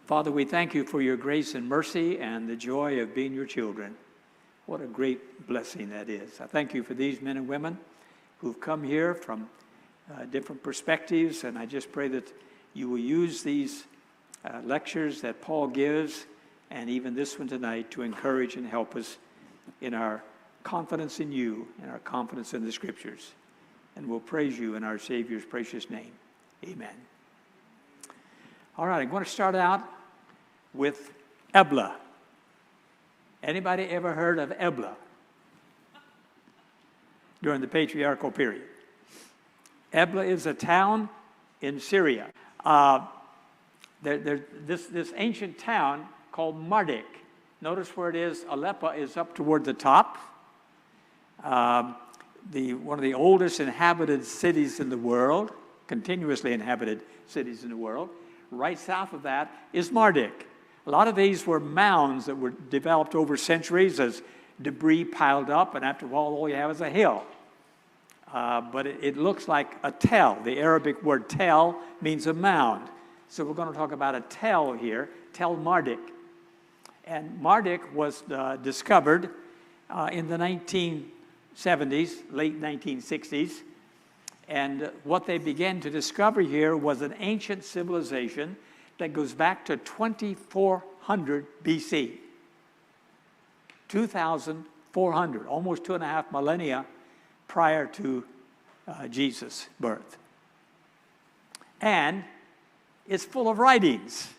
Father, we thank you for your grace and mercy and the joy of being your children. What a great blessing that is. I thank you for these men and women who've come here from different perspectives, and I just pray that you will use these lectures that Paul gives, and even this one tonight, to encourage and help us in our confidence in you and our confidence in the Scriptures. And we'll praise you in our Savior's precious name. Amen. All right, I'm going to start out with Ebla. Anybody ever heard of Ebla during the patriarchal period? Ebla is a town in Syria. This ancient town called Marduk. Notice where it is. Aleppo is up toward the top. One of the oldest inhabited cities in the world, continuously inhabited cities in the world. Right south of that is Marduk. A lot of these were mounds that were developed over centuries as debris piled up, and after all you have is a hill. But it looks like a tell. The Arabic word tell means a mound. So we're going to talk about a tell here, Tell Marduk. And Marduk was discovered in the 1970s, late 1960s. And what they began to discover here was an ancient civilization that goes back to 2400 BC. 2,400, almost 2.5 millennia prior to Jesus' birth. And it's full of writings.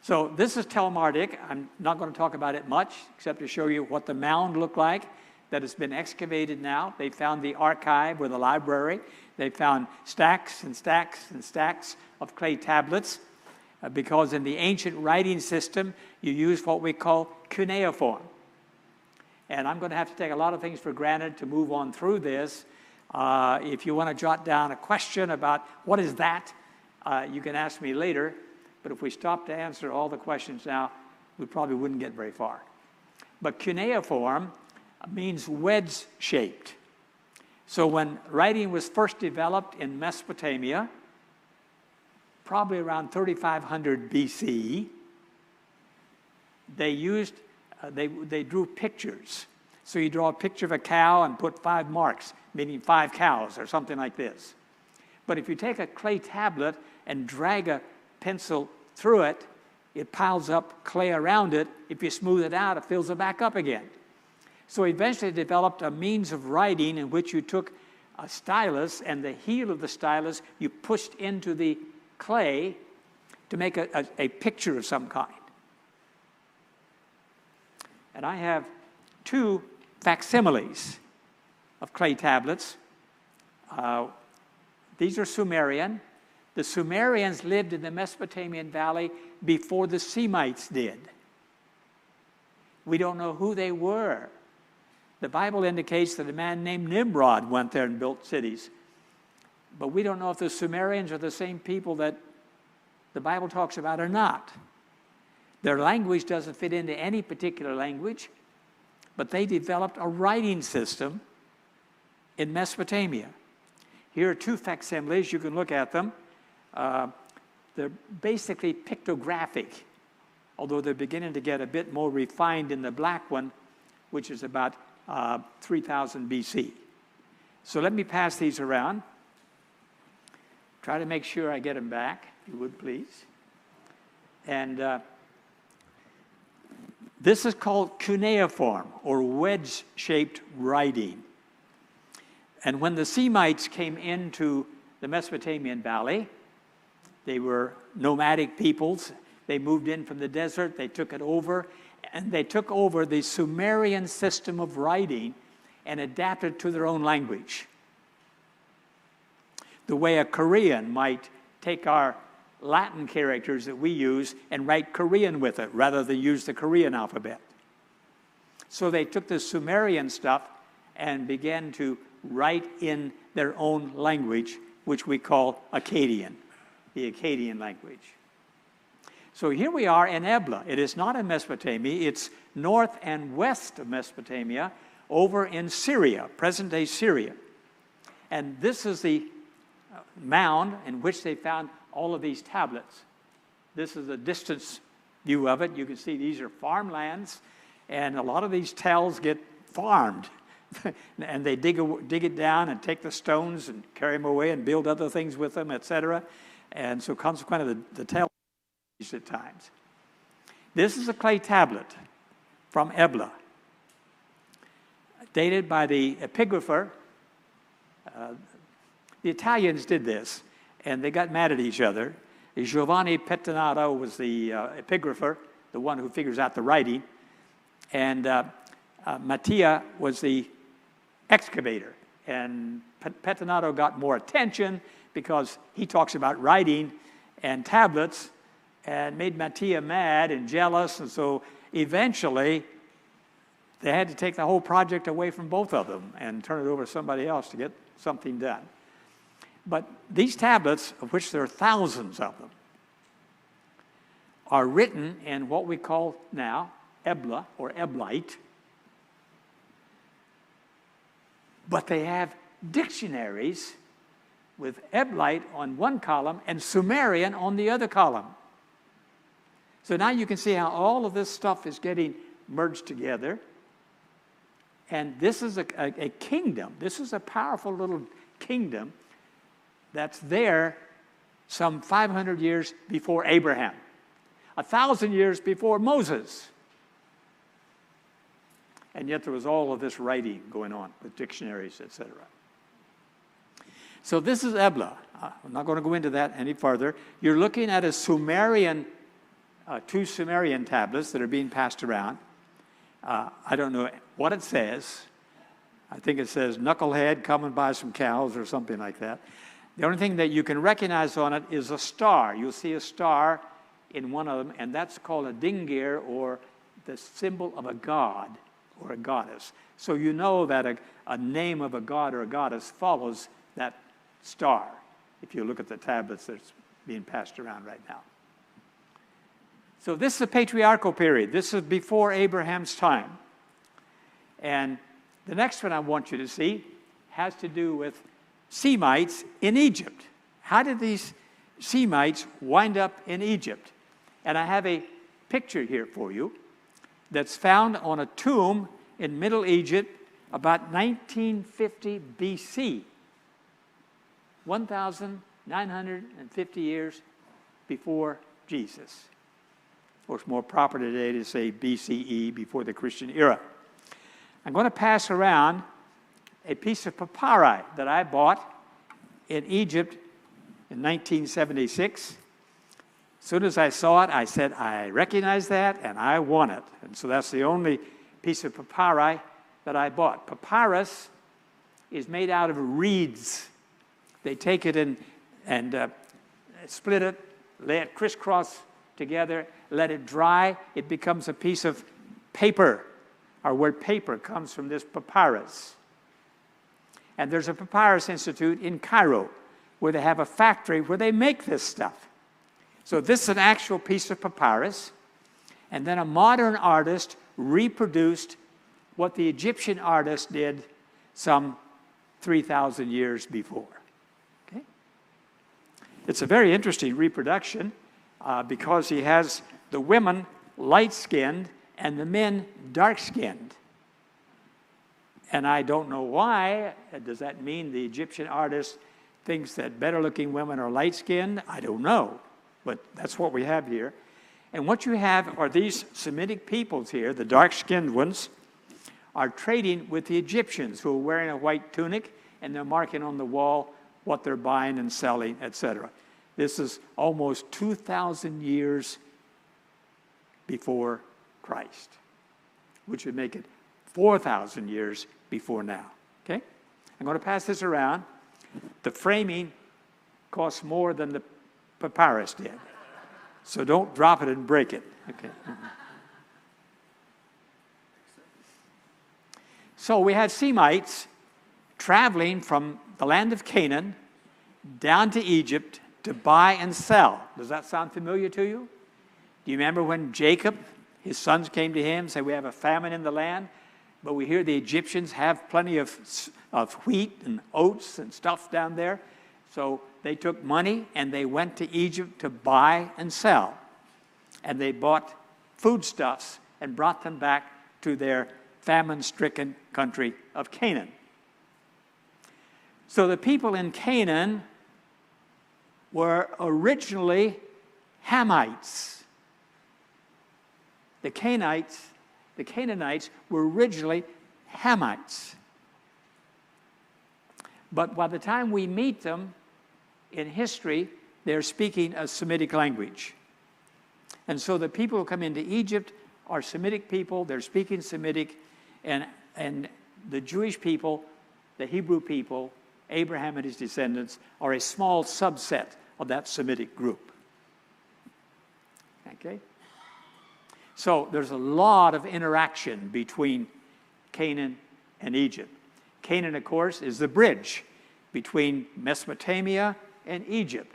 So this is Tel Marduk. I'm not going to talk about it much, except to show you what the mound looked like that has been excavated now. They found the archive or the library. They found stacks and stacks and stacks of clay tablets because in the ancient writing system, you use what we call cuneiform. And I'm going to have to take a lot of things for granted to move on through this. If you want to jot down a question about what is that, you can ask me later. But if we stop to answer all the questions now, we probably wouldn't get very far. But cuneiform means wedge-shaped. So when writing was first developed in Mesopotamia, probably around 3500 BC, they drew pictures. So you draw a picture of a cow and put 5 marks, meaning 5 cows or something like this. But if you take a clay tablet and drag a pencil through it, it piles up clay around it. If you smooth it out, it fills it back up again. So eventually developed a means of writing in which you took a stylus and the heel of the stylus you pushed into the clay to make a picture of some kind. And I have 2 facsimiles of clay tablets. These are Sumerian. The Sumerians lived in the Mesopotamian Valley before the Semites did. We don't know who they were. The Bible indicates that a man named Nimrod went there and built cities. But we don't know if the Sumerians are the same people that the Bible talks about or not. Their language doesn't fit into any particular language, but they developed a writing system in Mesopotamia. Here are 2 facsimiles. You can look at them. They're basically pictographic, although they're beginning to get a bit more refined in the black one, which is about 3000 BC. So let me pass these around. Try to make sure I get them back, if you would please. And this is called cuneiform, or wedge-shaped writing. And when the Semites came into the Mesopotamian Valley, they were nomadic peoples. They moved in from the desert. They took it over. And they took over the Sumerian system of writing and adapted to their own language. The way a Korean might take our Latin characters that we use and write Korean with it rather than use the Korean alphabet. So they took the Sumerian stuff and began to write in their own language, which we call Akkadian, the Akkadian language. So here we are in Ebla. It is not in Mesopotamia. It's north and west of Mesopotamia, over in Syria, present-day Syria. And this is the mound in which they found all of these tablets This is a distance view of it. You can see these are farmlands, and a lot of these tells get farmed. And they dig it down and take the stones and carry them away and build other things with them, etc. And so consequently, the tell is at times. This is a clay tablet from Ebla, dated by the epigrapher. The Italians did this, and they got mad at each other. Giovanni Pettinato was the epigrapher, the one who figures out the writing, and Mattia was the excavator. And Pettinato got more attention because he talks about writing and tablets, and made Mattia mad and jealous, and so eventually they had to take the whole project away from both of them and turn it over to somebody else to get something done. But these tablets, of which there are thousands of them, are written in what we call now Ebla or Eblite, but they have dictionaries with Eblite on one column and Sumerian on the other column. So now you can see how all of this stuff is getting merged together. And this is a kingdom. This is a powerful little kingdom that's there some 500 years before Abraham, 1,000 years before Moses. And yet there was all of this writing going on with dictionaries, etc. So this is Ebla. I'm not going to go into that any further. You're looking at a Sumerian, two Sumerian tablets that are being passed around. I don't know what it says. I think it says, knucklehead, come and buy some cows or something like that. The only thing that you can recognize on it is a star. You'll see a star in one of them, and that's called a dingir, or the symbol of a god or a goddess. So you know that a name of a god or a goddess follows that star, if you look at the tablets that's being passed around right now. So this is a patriarchal period. This is before Abraham's time. And the next one I want you to see has to do with Semites in Egypt. How did these Semites wind up in Egypt? And I have a picture here for you that's found on a tomb in Middle Egypt about 1950 BC, 1,950 years before Jesus. Or it's more proper today to say BCE, before the Christian era. I'm going to pass around a piece of papyri that I bought in Egypt in 1976. As soon as I saw it, I said, I recognize that and I want it. And so that's the only piece of papyri that I bought. Papyrus is made out of reeds. They take it and split it, lay it crisscross together, let it dry. It becomes a piece of paper. Our word paper comes from this papyrus. And there's a Papyrus Institute in Cairo where they have a factory where they make this stuff. So this is an actual piece of papyrus. And then a modern artist reproduced what the Egyptian artist did some 3,000 years before. Okay? It's a very interesting reproduction because he has the women light-skinned and the men dark-skinned. And I don't know why. Does that mean the Egyptian artist thinks that better-looking women are light-skinned? I don't know. But that's what we have here. And what you have are these Semitic peoples here, the dark-skinned ones, are trading with the Egyptians who are wearing a white tunic, and they're marking on the wall what they're buying and selling, etc. This is almost 2,000 years before Christ, which would make it 4,000 years before now. Okay? I'm going to pass this around. The framing costs more than the papyrus did. So don't drop it and break it. Okay. So we had Semites traveling from the land of Canaan down to Egypt to buy and sell. Does that sound familiar to you? Do you remember when Jacob, his sons came to him and said, we have a famine in the land, but we hear the Egyptians have plenty of wheat and oats and stuff down there. So they took money and they went to Egypt to buy and sell. and they bought foodstuffs and brought them back to their famine-stricken country of Canaan. So the people in Canaan were originally Hamites. The Canaanites were originally Hamites. But by the time we meet them in history, they're speaking a Semitic language. And so the people who come into Egypt are Semitic people, they're speaking Semitic, and the Jewish people, the Hebrew people, Abraham and his descendants, are a small subset of that Semitic group. Okay? So there's a lot of interaction between Canaan and Egypt. Canaan, of course, is the bridge between Mesopotamia and Egypt.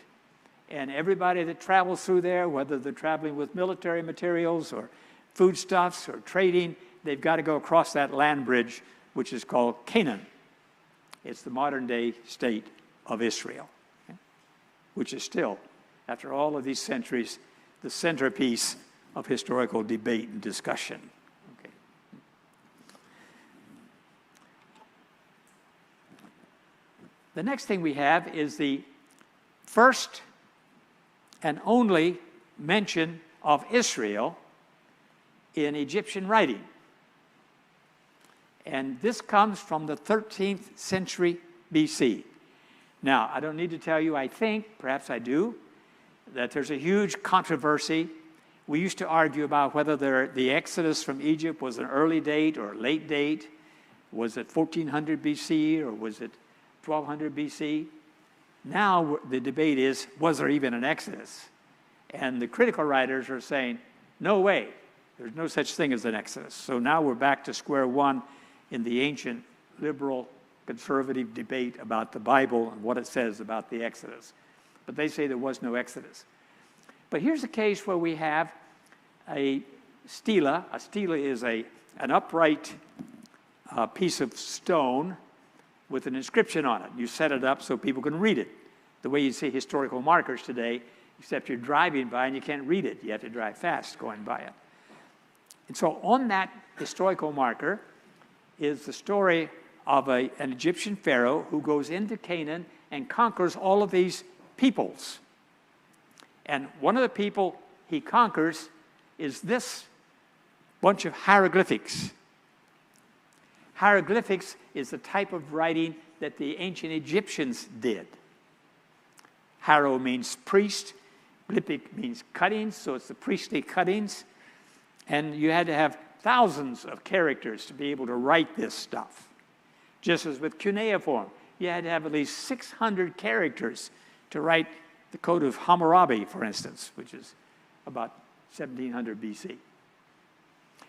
And everybody that travels through there, whether they're traveling with military materials or foodstuffs or trading, they've got to go across that land bridge, which is called Canaan. It's the modern-day state of Israel, okay? Which is still, after all of these centuries, the centerpiece of historical debate and discussion. Okay. The next thing we have is the first and only mention of Israel in Egyptian writing. And this comes from the 13th century BC. Now, I don't need to tell you, I think, perhaps I do, that there's a huge controversy. We used to argue about whether the Exodus from Egypt was an early date or a late date. Was it 1400 BC or was it 1200 BC? Now the debate is, was there even an Exodus? And the critical writers are saying, no way, there's no such thing as an Exodus. So now we're back to square one in the ancient liberal conservative debate about the Bible and what it says about the Exodus. But they say there was no Exodus. But here's a case where we have a stela. A stela is an upright piece of stone with an inscription on it. You set it up so people can read it. The way you see historical markers today, except you're driving by and you can't read it. You have to drive fast going by it. And so on that historical marker is the story of an Egyptian pharaoh who goes into Canaan and conquers all of these peoples. And one of the people he conquers is this bunch of hieroglyphics. Hieroglyphics is the type of writing that the ancient Egyptians did. Hiero means priest, glyphic means cuttings, so it's the priestly cuttings. And you had to have thousands of characters to be able to write this stuff. Just as with cuneiform, you had to have at least 600 characters to write the Code of Hammurabi, for instance, which is about 1700 BC.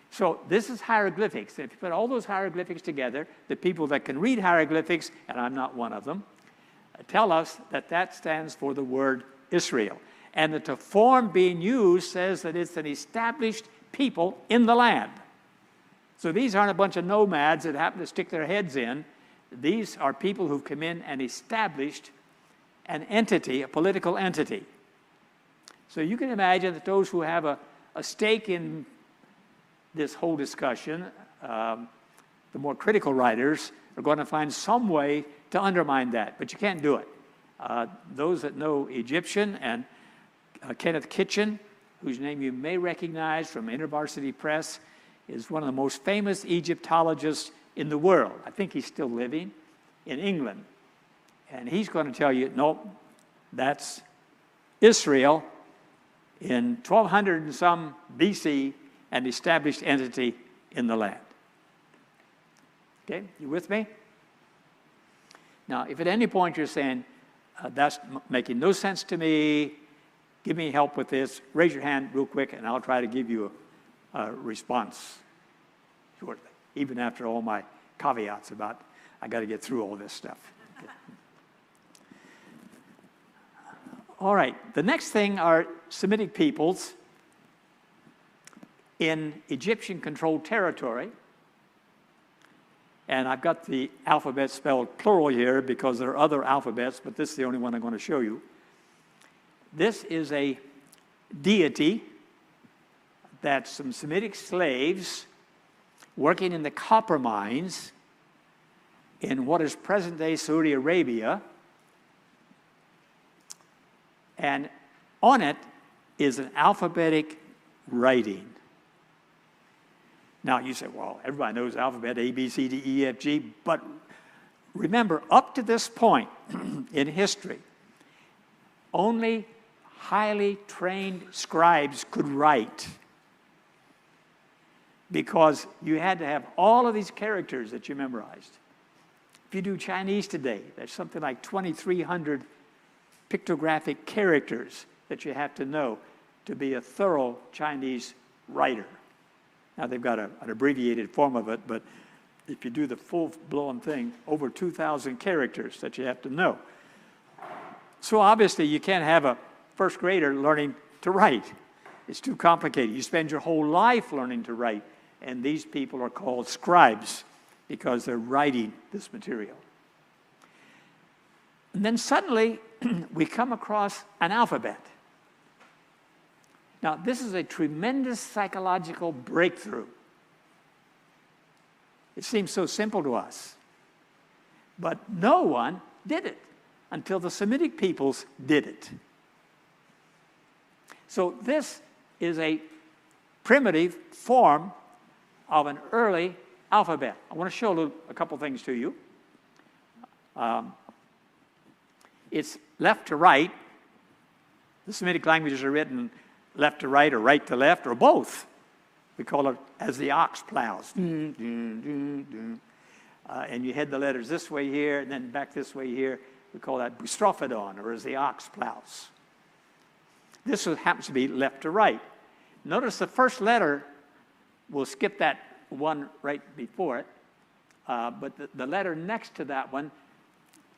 So this is hieroglyphics. If you put all those hieroglyphics together, the people that can read hieroglyphics, and I'm not one of them, tell us that that stands for the word Israel. And that the form being used says that it's an established people in the land. So these aren't a bunch of nomads that happen to stick their heads in. These are people who've come in and established an entity, a political entity. So you can imagine that those who have a stake in this whole discussion, the more critical writers, are going to find some way to undermine that, but you can't do it. Those that know Egyptian, and Kenneth Kitchen, whose name you may recognize from InterVarsity Press, is one of the most famous Egyptologists in the world. I think he's still living in England. And he's going to tell you, nope, that's Israel in 1200 and some BC, an established entity in the land. Okay, you with me? Now, if at any point you're saying, that's making no sense to me, give me help with this, raise your hand real quick and I'll try to give you a response shortly, even after all my caveats about I got to get through all this stuff. Okay. All right, the next thing are Semitic peoples in Egyptian-controlled territory. And I've got the alphabet spelled plural here because there are other alphabets, but this is the only one I'm going to show you. This is a deity that some Semitic slaves working in the copper mines in what is present-day Saudi Arabia, and on it is an alphabetic writing. Now, you say, well, everybody knows the alphabet, A, B, C, D, E, F, G, but remember, up to this point in history, only highly trained scribes could write, because you had to have all of these characters that you memorized. If you do Chinese today, there's something like 2,300 pictographic characters that you have to know to be a thorough Chinese writer. Now, they've got an abbreviated form of it, but if you do the full-blown thing, over 2,000 characters that you have to know. So obviously, you can't have a first grader learning to write. It's too complicated. You spend your whole life learning to write, and these people are called scribes because they're writing this material. And then suddenly, we come across an alphabet. Now, this is a tremendous psychological breakthrough. It seems so simple to us. But no one did it until the Semitic peoples did it. So this is a primitive form of an early alphabet. I want to show a couple things to you. It's left to right. The Semitic languages are written left to right or right to left or both. We call it as the ox plows. And you head the letters this way here and then back this way here. We call that boustrophodon, or as the ox plows. This happens to be left to right. Notice the first letter, we'll skip that one right before it, but the letter next to that one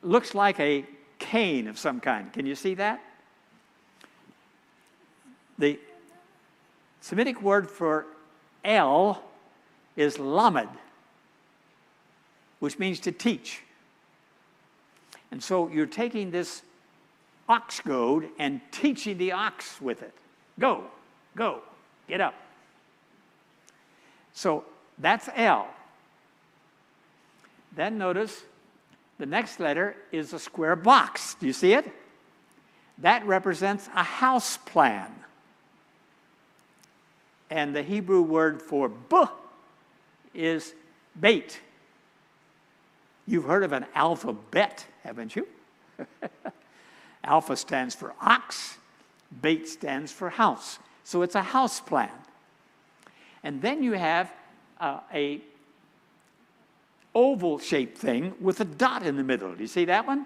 looks like a cane of some kind. Can you see that? The Semitic word for L is lamed, which means to teach. And so you're taking this ox goad and teaching the ox with it. Go, go, get up. So that's L. Then notice the next letter is a square box. Do you see it? That represents a house plan. And the Hebrew word for B is bait. You've heard of an alphabet, haven't you? Alpha stands for ox, bait stands for house. So it's a house plan. And then you have a oval-shaped thing with a dot in the middle. Do you see that one?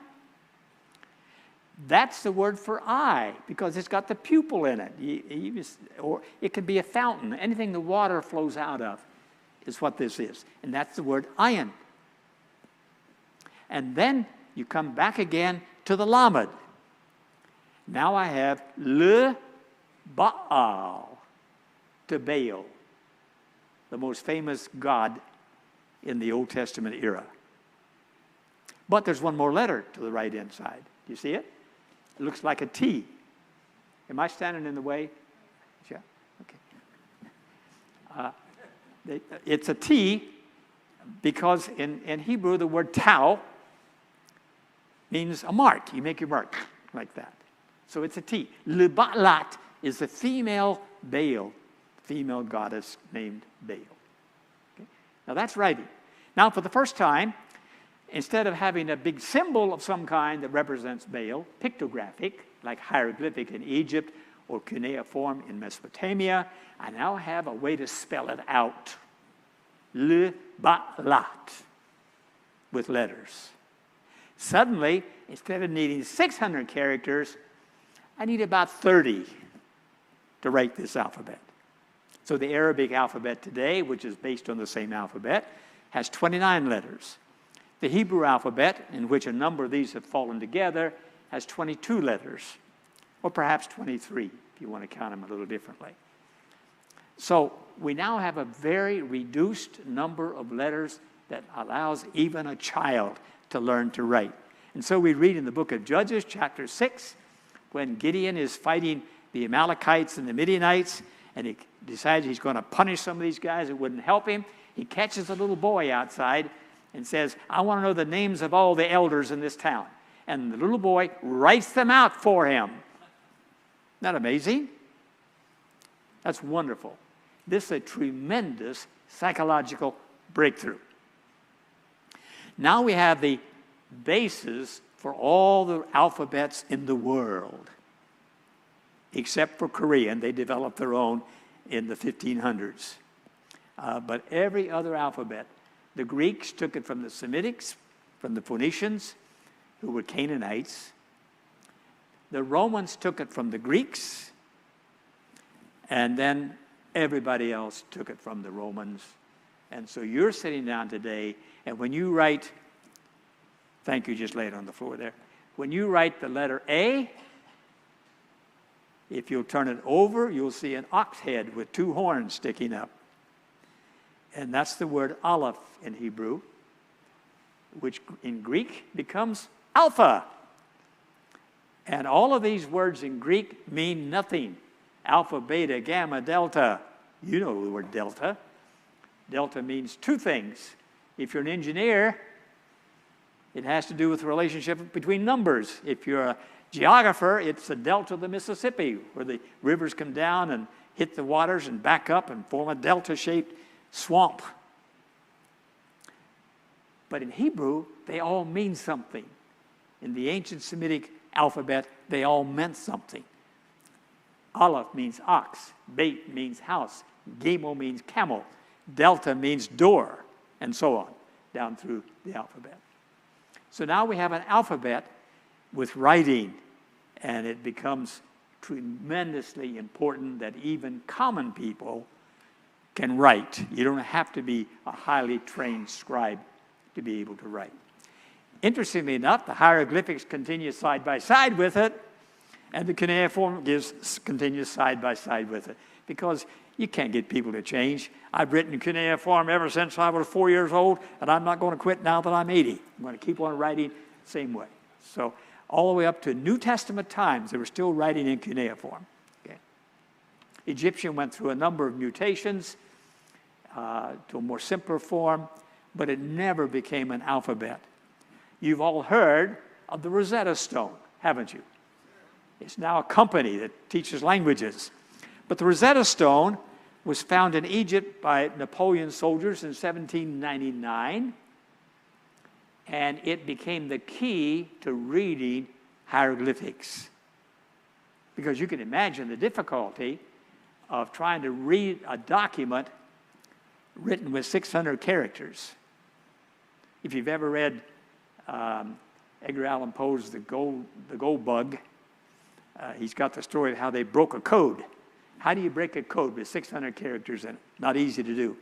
That's the word for eye, because it's got the pupil in it. Or it could be a fountain. Anything the water flows out of is what this is. And that's the word ayin. And then you come back again to the lamed. Now I have le Baal, to Baal, the most famous god in the Old Testament era. But there's one more letter to the right-hand side. Do you see it? It looks like a T. Am I standing in the way? Yeah. Okay. It's a T because in Hebrew the word tau means a mark. You make your mark like that. So it's a T. Le Baalat is the female Baal, female goddess named Baal. Okay? Now that's writing. Now for the first time, instead of having a big symbol of some kind that represents Baal, pictographic, like hieroglyphic in Egypt or cuneiform in Mesopotamia, I now have a way to spell it out. Le Baalat, with letters. Suddenly, instead of needing 600 characters, I need about 30 to write this alphabet. So the Arabic alphabet today, which is based on the same alphabet, has 29 letters. The Hebrew alphabet, in which a number of these have fallen together, has 22 letters, or perhaps 23, if you want to count them a little differently. So we now have a very reduced number of letters that allows even a child to learn to write. And so we read in the book of Judges, chapter 6, when Gideon is fighting the Amalekites and the Midianites, and he decides he's going to punish some of these guys that wouldn't help him. He catches a little boy outside and says, I want to know the names of all the elders in this town. And the little boy writes them out for him. Isn't that amazing? That's wonderful. This is a tremendous psychological breakthrough. Now we have the basis for all the alphabets in the world, except for Korean. They developed their own in the 1500s. But every other alphabet, the Greeks took it from the Semitics, from the Phoenicians, who were Canaanites. The Romans took it from the Greeks, and then everybody else took it from the Romans. And so you're sitting down today, and when you write, thank you, just lay it on the floor there. When you write the letter A, if you'll turn it over, you'll see an ox head with two horns sticking up. And that's the word aleph in Hebrew, which in Greek becomes alpha. And all of these words in Greek mean nothing. Alpha, beta, gamma, delta. You know the word delta. Delta means two things. If you're an engineer, it has to do with the relationship between numbers. If you're a geographer, it's the delta of the Mississippi, where the rivers come down and hit the waters and back up and form a delta-shaped swamp. But in Hebrew, they all mean something. In the ancient Semitic alphabet, they all meant something. Aleph means ox, Beit means house, Gimel means camel, Delta means door, and so on, down through the alphabet. So now we have an alphabet with writing, and it becomes tremendously important that even common people can write. You don't have to be a highly trained scribe to be able to write. Interestingly enough, the hieroglyphics continue side by side with it, and the cuneiform continues side by side with it, because you can't get people to change. I've written cuneiform ever since I was 4 years old, and I'm not going to quit now that I'm 80. I'm going to keep on writing the same way. So all the way up to New Testament times, they were still writing in cuneiform. Okay. Egyptian went through a number of mutations to a more simpler form, but it never became an alphabet. You've all heard of the Rosetta Stone, haven't you? It's now a company that teaches languages. But the Rosetta Stone was found in Egypt by Napoleon soldiers in 1799, and it became the key to reading hieroglyphics. Because you can imagine the difficulty of trying to read a document written with 600 characters. If you've ever read Edgar Allan Poe's The Gold Bug, he's got the story of how they broke a code. How do you break a code with 600 characters in it? Not easy to do.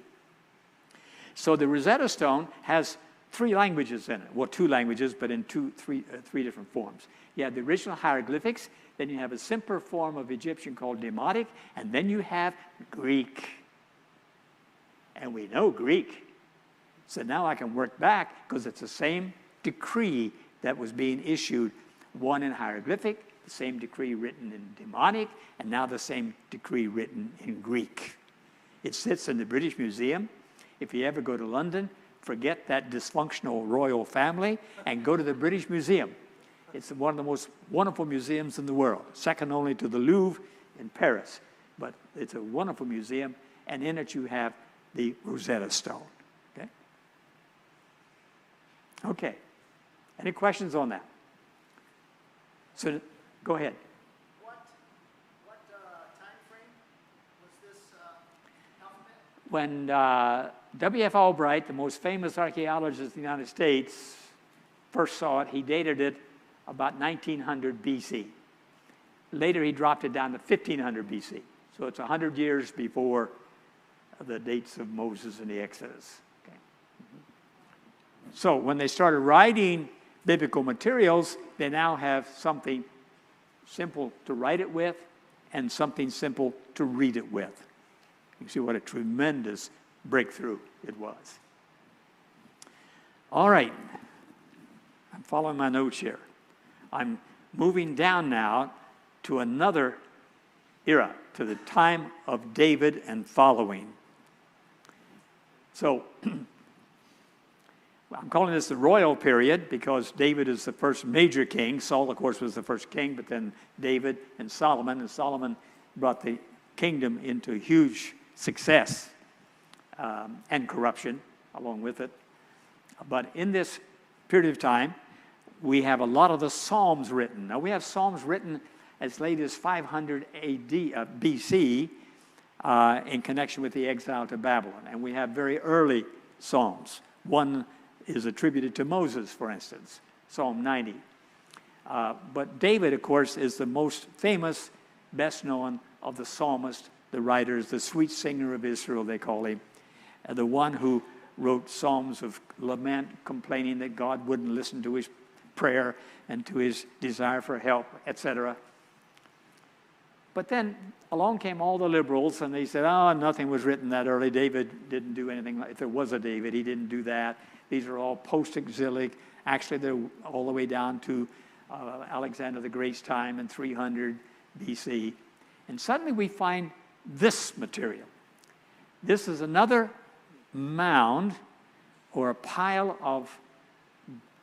So the Rosetta Stone has 3 languages in it. Well, 2 languages, but in three different forms. You have the original hieroglyphics, then you have a simpler form of Egyptian called Demotic, and then you have Greek. And we know Greek. So now I can work back, because it's the same decree that was being issued, one in hieroglyphic, the same decree written in Demonic, and now the same decree written in Greek. It sits in the British Museum. If you ever go to London, forget that dysfunctional royal family and go to the British Museum. It's one of the most wonderful museums in the world, second only to the Louvre in Paris. But it's a wonderful museum, and in it you have the Rosetta Stone. Okay. Any questions on that? So, go ahead. What time frame was this alphabet? When W.F. Albright, the most famous archaeologist in the United States, first saw it, he dated it about 1900 BC. Later, he dropped it down to 1500 BC. So it's 100 years before the dates of Moses and the Exodus. Okay. So when they started writing biblical materials, they now have something simple to write it with and something simple to read it with. You see what a tremendous breakthrough it was. All right. I'm following my notes here. I'm moving down now to another era, to the time of David and following. So, I'm calling this the royal period because David is the first major king. Saul, of course, was the first king, but then David and Solomon brought the kingdom into huge success and corruption along with it. But in this period of time, we have a lot of the Psalms written. Now, we have Psalms written as late as 500 BC in connection with the exile to Babylon. And we have very early Psalms. One is attributed to Moses, for instance, Psalm 90. But David, of course, is the most famous, best known of the psalmists, the writers, the sweet singer of Israel, they call him, the one who wrote psalms of lament, complaining that God wouldn't listen to his prayer and to his desire for help, etc. But then along came all the liberals, and they said, oh, nothing was written that early. David didn't do anything. If there was a David, he didn't do that. These are all post-exilic. Actually, they're all the way down to Alexander the Great's time in 300 BC. And suddenly we find this material. This is another mound or a pile of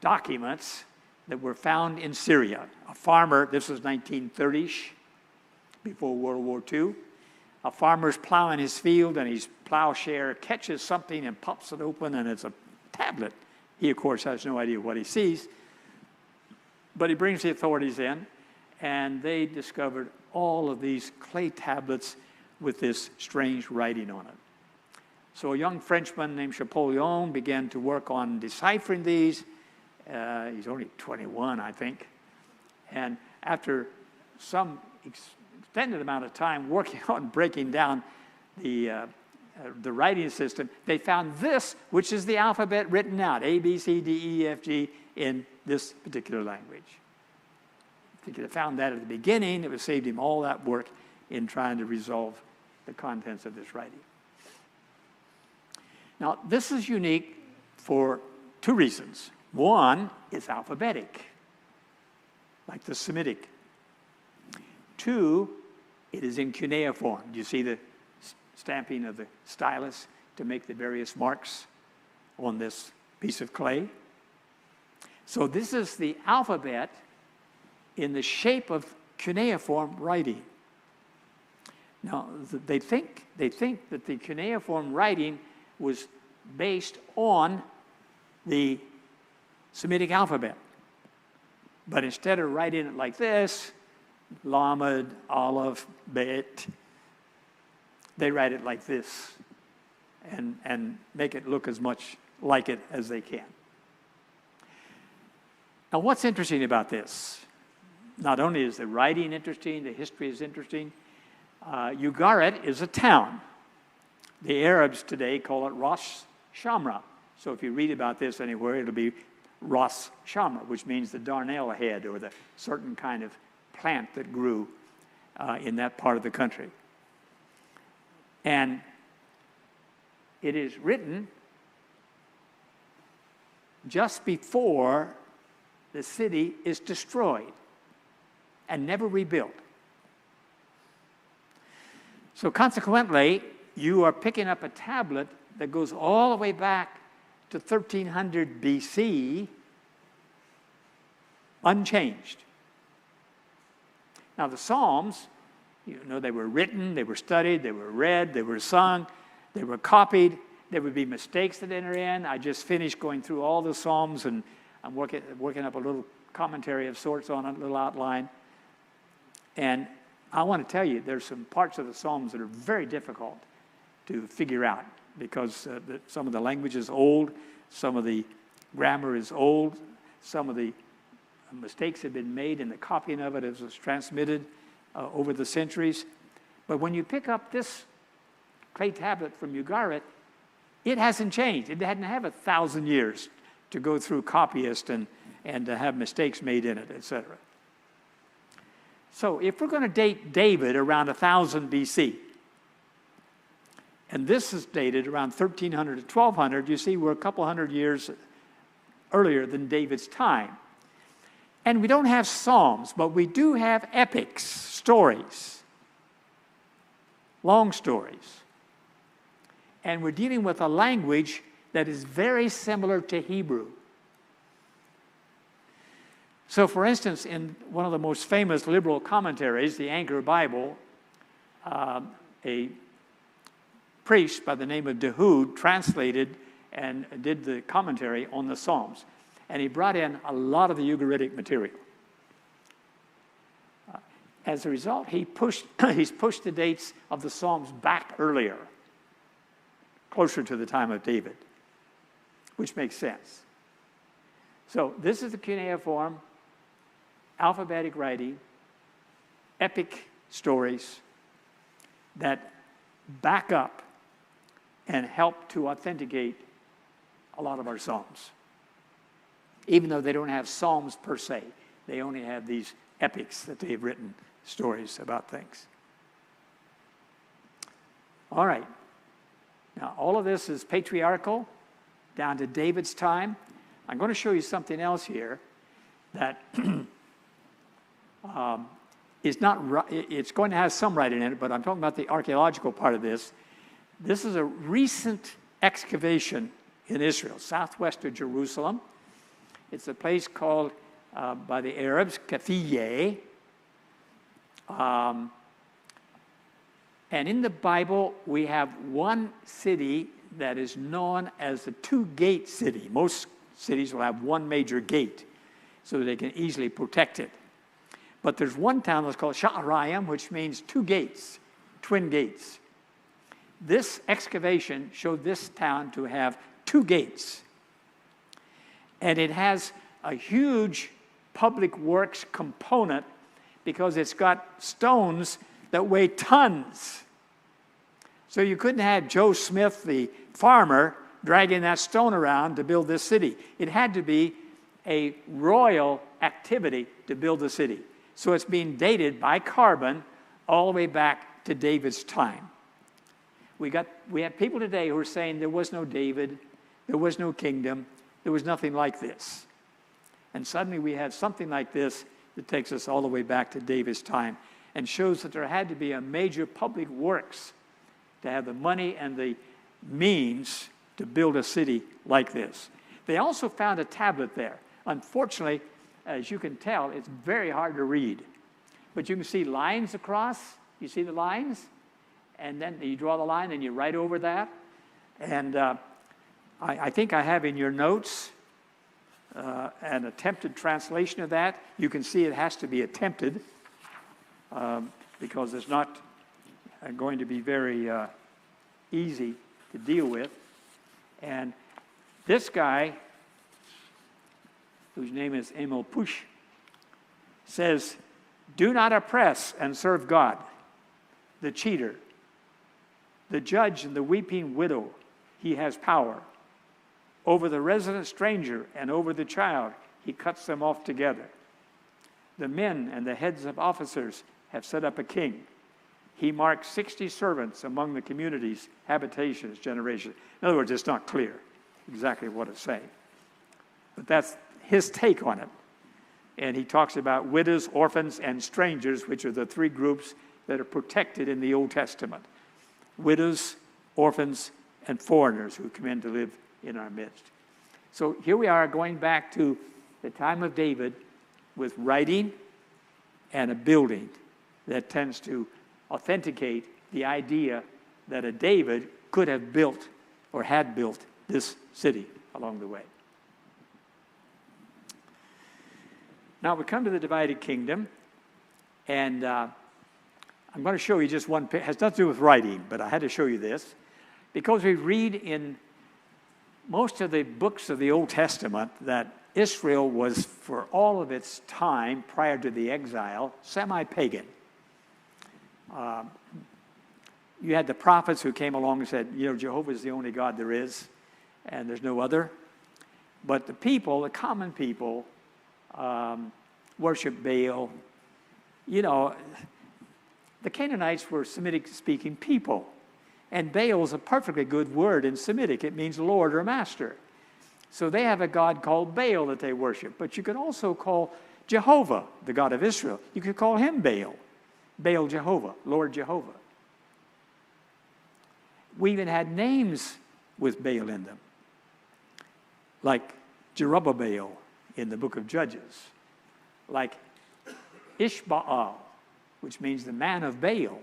documents that were found in Syria. A farmer, this was 1930-ish, before World War II. A farmer's plowing his field, and his plowshare catches something and pops it open, and it's a tablet. He, of course, has no idea what he sees. But he brings the authorities in, and they discovered all of these clay tablets with this strange writing on it. So a young Frenchman named Champollion began to work on deciphering these. He's only 21, I think. And after some extended amount of time working on breaking down the writing system, they found this, which is the alphabet written out, A, B, C, D, E, F, G, in this particular language. If he could have found that at the beginning, it would have saved him all that work in trying to resolve the contents of this writing. Now, this is unique for two reasons. One, it's alphabetic, like the Semitic. Two, it is in cuneiform. Do you see the stamping of the stylus to make the various marks on this piece of clay? So this is the alphabet in the shape of cuneiform writing. Now, they think that the cuneiform writing was based on the Semitic alphabet. But instead of writing it like this, Lamed, Aleph, Bet, they write it like this and make it look as much like it as they can. Now, what's interesting about this? Not only is the writing interesting, the history is interesting. Ugarit is a town. The Arabs today call it Ras Shamra. So if you read about this anywhere, it'll be Ras Shamra, which means the darnel head, or the certain kind of plant that grew in that part of the country. And it is written just before the city is destroyed and never rebuilt. So consequently, you are picking up a tablet that goes all the way back to 1300 BC, unchanged. Now the Psalms, you know, they were written, they were studied, they were read, they were sung, they were copied. There would be mistakes that enter in. I just finished going through all the Psalms, and I'm working up a little commentary of sorts on it, a little outline. And I want to tell you, there's some parts of the Psalms that are very difficult to figure out because some of the language is old, some of the grammar is old, some of the mistakes have been made in the copying of it as it was transmitted over the centuries. But when you pick up this clay tablet from Ugarit, it hasn't changed. It hadn't have 1,000 years to go through copyists and to have mistakes made in it, etc. So if we're going to date David around 1000 BC, and this is dated around 1300 to 1200, you see we're a couple hundred years earlier than David's time. And we don't have Psalms, but we do have epics, stories. long stories. And we're dealing with a language that is very similar to Hebrew. So, for instance, in one of the most famous liberal commentaries, the Anchor Bible, a priest by the name of Dahoud translated and did the commentary on the Psalms. And he brought in a lot of the Ugaritic material. As a result, he's pushed the dates of the Psalms back earlier, closer to the time of David, which makes sense. So this is the cuneiform, alphabetic writing, epic stories that back up and help to authenticate a lot of our Psalms. Even though they don't have Psalms per se, they only have these epics that they've written, stories about things. All right. Now, all of this is patriarchal, down to David's time. I'm going to show you something else here that is not right. It's going to have some writing in it, but I'm talking about the archaeological part of this. This is a recent excavation in Israel, southwest of Jerusalem. It's a place called, by the Arabs, Kafiye. And in the Bible, we have one city that is known as the two-gate city. Most cities will have one major gate so that they can easily protect it. But there's one town that's called Sha'arayim, which means two gates, twin gates. This excavation showed this town to have two gates. And it has a huge public works component because it's got stones that weigh tons. So you couldn't have Joe Smith, the farmer, dragging that stone around to build this city. It had to be a royal activity to build the city. So it's being dated by carbon all the way back to David's time. We have people today who are saying there was no David, there was no kingdom, there was nothing like this. And suddenly we have something like this that takes us all the way back to David's time and shows that there had to be a major public works to have the money and the means to build a city like this. They also found a tablet there. Unfortunately, as you can tell, it's very hard to read. But you can see lines across. You see the lines? And then you draw the line and you write over that. And I think I have in your notes an attempted translation of that. You can see it has to be attempted because it's not going to be very easy to deal with. And this guy, whose name is Emil Push, says, "Do not oppress and serve God, the cheater, the judge and the weeping widow. He has power. Over the resident stranger and over the child, he cuts them off together. The men and the heads of officers have set up a king. He marks 60 servants among the community's habitations, generations." In other words, it's not clear exactly what it's saying. But that's his take on it. And he talks about widows, orphans, and strangers, which are the three groups that are protected in the Old Testament. Widows, orphans, and foreigners who come in to live in our midst. So here we are going back to the time of David with writing and a building that tends to authenticate the idea that a David could have built or had built this city along the way. Now we come to the divided kingdom, and I'm going to show you just one. It has nothing to do with writing, but I had to show you this because we read in most of the books of the Old Testament that Israel was, for all of its time prior to the exile, semi-pagan. You had the prophets who came along and said, Jehovah is the only God there is, and there's no other. But the people, the common people, worship Baal. The Canaanites were Semitic-speaking people. And Baal is a perfectly good word in Semitic. It means Lord or Master. So they have a god called Baal that they worship. But you could also call Jehovah, the God of Israel. You could call him Baal. Baal Jehovah, Lord Jehovah. We even had names with Baal in them, like Jerubbaal in the book of Judges, like Ishbaal, which means the man of Baal.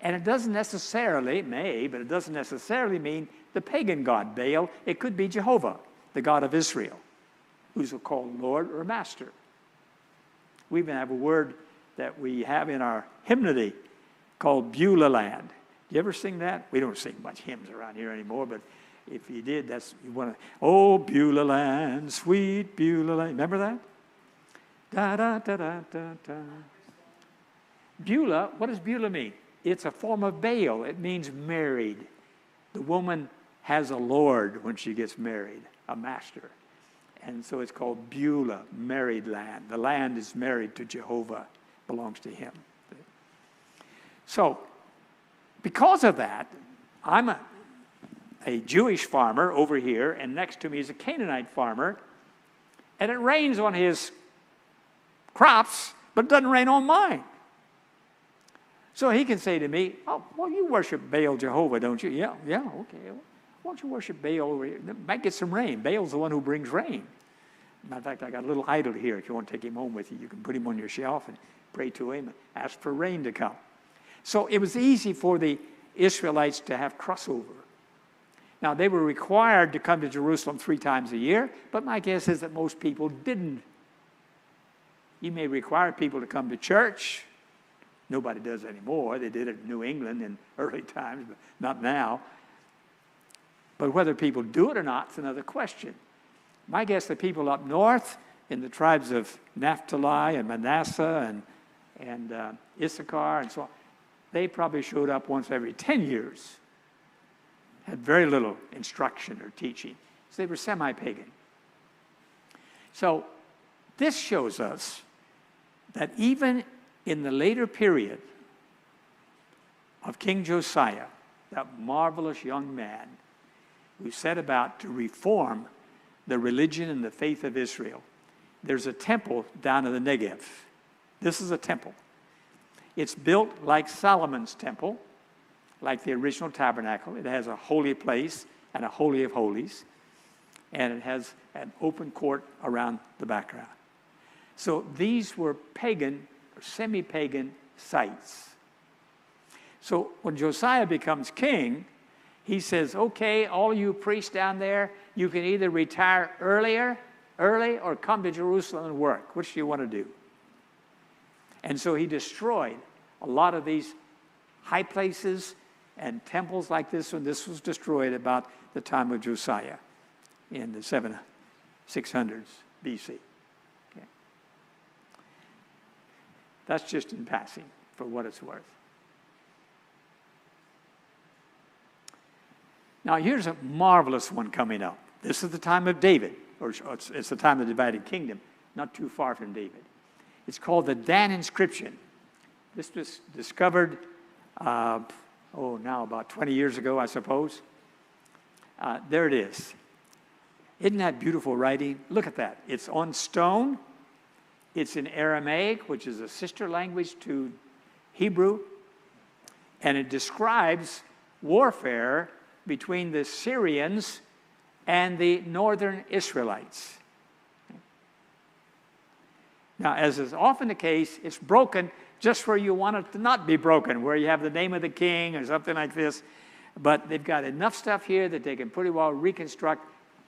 And it doesn't necessarily, but it doesn't necessarily mean the pagan god Baal. It could be Jehovah, the God of Israel, who's called Lord or Master. We even have a word that we have in our hymnody called Beulah land. Do you ever sing that? We don't sing much hymns around here anymore, but if you did, that's you want to. Oh, Beulah land, sweet Beulah land. Remember that? Da da da da da da. Beulah. What does Beulah mean? It's a form of Baal. It means married. The woman has a lord when she gets married, a master. And so it's called Beulah, married land. The land is married to Jehovah, belongs to him. So, because of that, I'm a Jewish farmer over here, and next to me is a Canaanite farmer, and it rains on his crops, but it doesn't rain on mine. So he can say to me, oh, well, you worship Baal Jehovah, don't you? Yeah, okay. Why don't you worship Baal over here? Might get some rain. Baal's the one who brings rain. Matter of fact, I got a little idol here. If you want to take him home with you, you can put him on your shelf and pray to him and ask for rain to come. So it was easy for the Israelites to have crossover. Now, they were required to come to Jerusalem 3 times a year, but my guess is that most people didn't. You may require people to come to church. Nobody does anymore. They did it in New England in early times, but not now. But whether people do it or not is another question. My guess the people up north in the tribes of Naphtali and Manasseh and Issachar and so on, they probably showed up once every 10 years. Had very little instruction or teaching. So they were semi-pagan. So this shows us that even in the later period of King Josiah, that marvelous young man who set about to reform the religion and the faith of Israel, there's a temple down in the Negev. This is a temple. It's built like Solomon's temple, like the original tabernacle. It has a holy place and a holy of holies, and it has an open court around the background. So these were pagan or semi-pagan sites. So when Josiah becomes king, he says, okay, all you priests down there, you can either retire early or come to Jerusalem and work. Which do you want to do? And so he destroyed a lot of these high places and temples like this one. This was destroyed about the time of Josiah in the 600s BC. Okay. That's just in passing for what it's worth. Now here's a marvelous one coming up. This is the time of David, or it's the time of the divided kingdom, not too far from David. It's called the Dan inscription. This was discovered, now about 20 years ago, I suppose. There it is. Isn't that beautiful writing? Look at that. It's on stone. It's in Aramaic, which is a sister language to Hebrew. And it describes warfare between the Syrians and the northern Israelites. Now, as is often the case, it's broken just where you want it to not be broken, where you have the name of the king or something like this. But they've got enough stuff here that they can pretty well reconstruct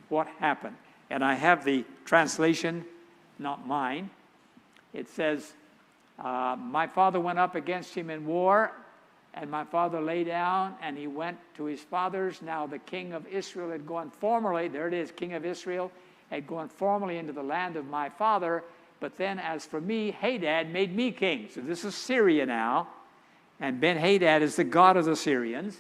what happened. And I have the translation, not mine. It says, my father went up against him in war, and my father lay down, and he went to his fathers. Now the king of Israel had gone formerly, there it is, king of Israel, had gone formerly into the land of my father. But then as for me, Hadad made me king. So this is Syria now. And Ben-Hadad is the god of the Syrians.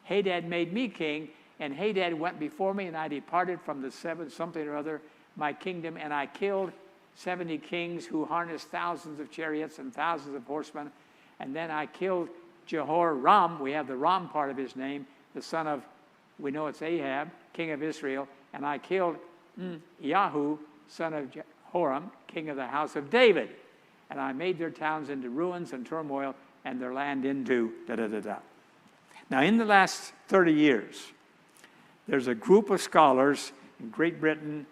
Hadad made me king, and Hadad went before me, and I departed from the something or other, my kingdom, and I killed 70 kings who harnessed thousands of chariots and thousands of horsemen. And then I killed Jehoram, we have the Ram part of his name, the son of, we know it's Ahab, king of Israel, and I killed Yahu, son of Jehoram, king of the house of David. And I made their towns into ruins and turmoil, and their land into da-da-da-da. Now, in the last 30 years, there's a group of scholars in Great Britain,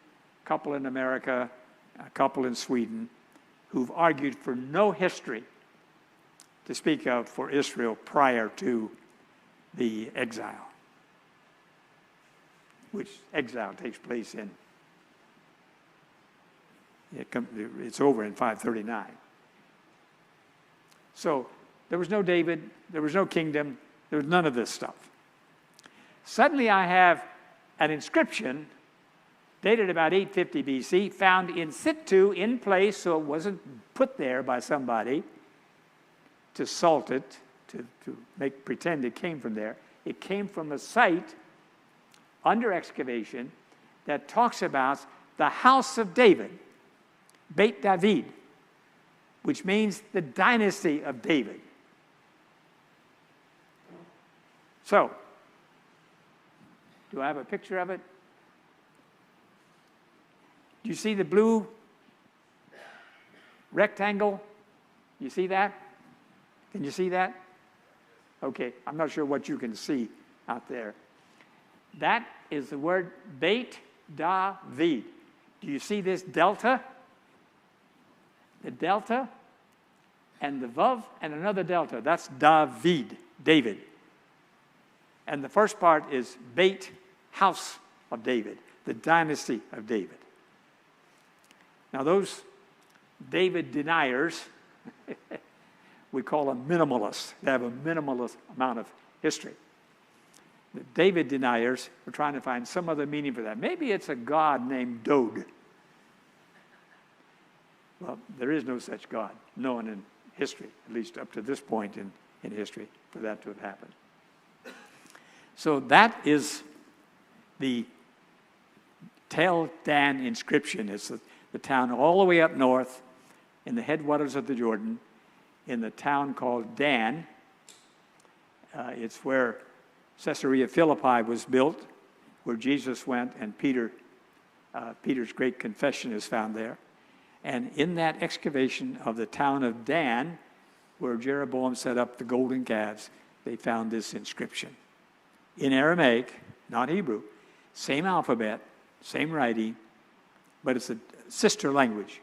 a couple in America, a couple in Sweden, who've argued for no history to speak of for Israel prior to the exile, which exile takes place in, it's over in 539. So there was no David, there was no kingdom, there was none of this stuff. Suddenly I have an inscription dated about 850 BC, found in situ, in place, so it wasn't put there by somebody to salt it, to pretend it came from there. It came from a site under excavation that talks about the house of David, Beit David, which means the dynasty of David. So, do I have a picture of it? Do you see the blue rectangle? You see that? Can you see that? Okay, I'm not sure what you can see out there. That is the word Beit David. Do you see this delta? The delta and the vav and another delta. That's David, David. And the first part is Beit, house of David, the dynasty of David. Now those David deniers, we call them minimalists. They have a minimalist amount of history. The David deniers are trying to find some other meaning for that. Maybe it's a god named Dog. Well, there is no such god known in history, at least up to this point in history, for that to have happened. So that is the Tel Dan inscription. It's the town all the way up north in the headwaters of the Jordan, in the town called Dan. It's where Caesarea Philippi was built, where Jesus went, and Peter's great confession is found there. And in that excavation of the town of Dan, where Jeroboam set up the golden calves, they found this inscription. In Aramaic, not Hebrew, same alphabet, same writing, but it's a sister language,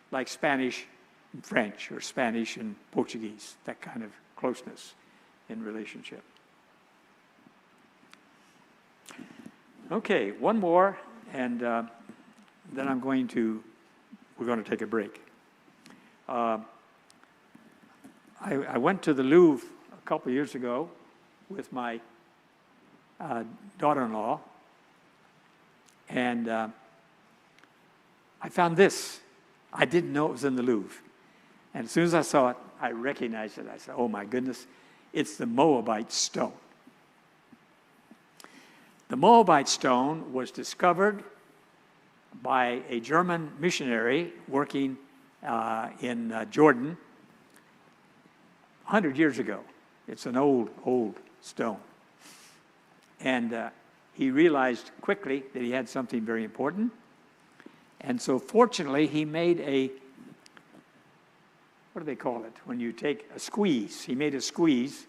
like Spanish and French, or Spanish and Portuguese, that kind of closeness in relationship. Okay, one more, and then we're going to take a break. I went to the Louvre a couple of years ago with my daughter-in-law, and I found this. I didn't know it was in the Louvre. And as soon as I saw it, I recognized it. I said, oh my goodness, it's the Moabite stone. The Moabite stone was discovered by a German missionary working in Jordan 100 years ago. It's an old stone. And he realized quickly that he had something very important. And so fortunately, he made what do they call it? When you take a squeeze. He made a squeeze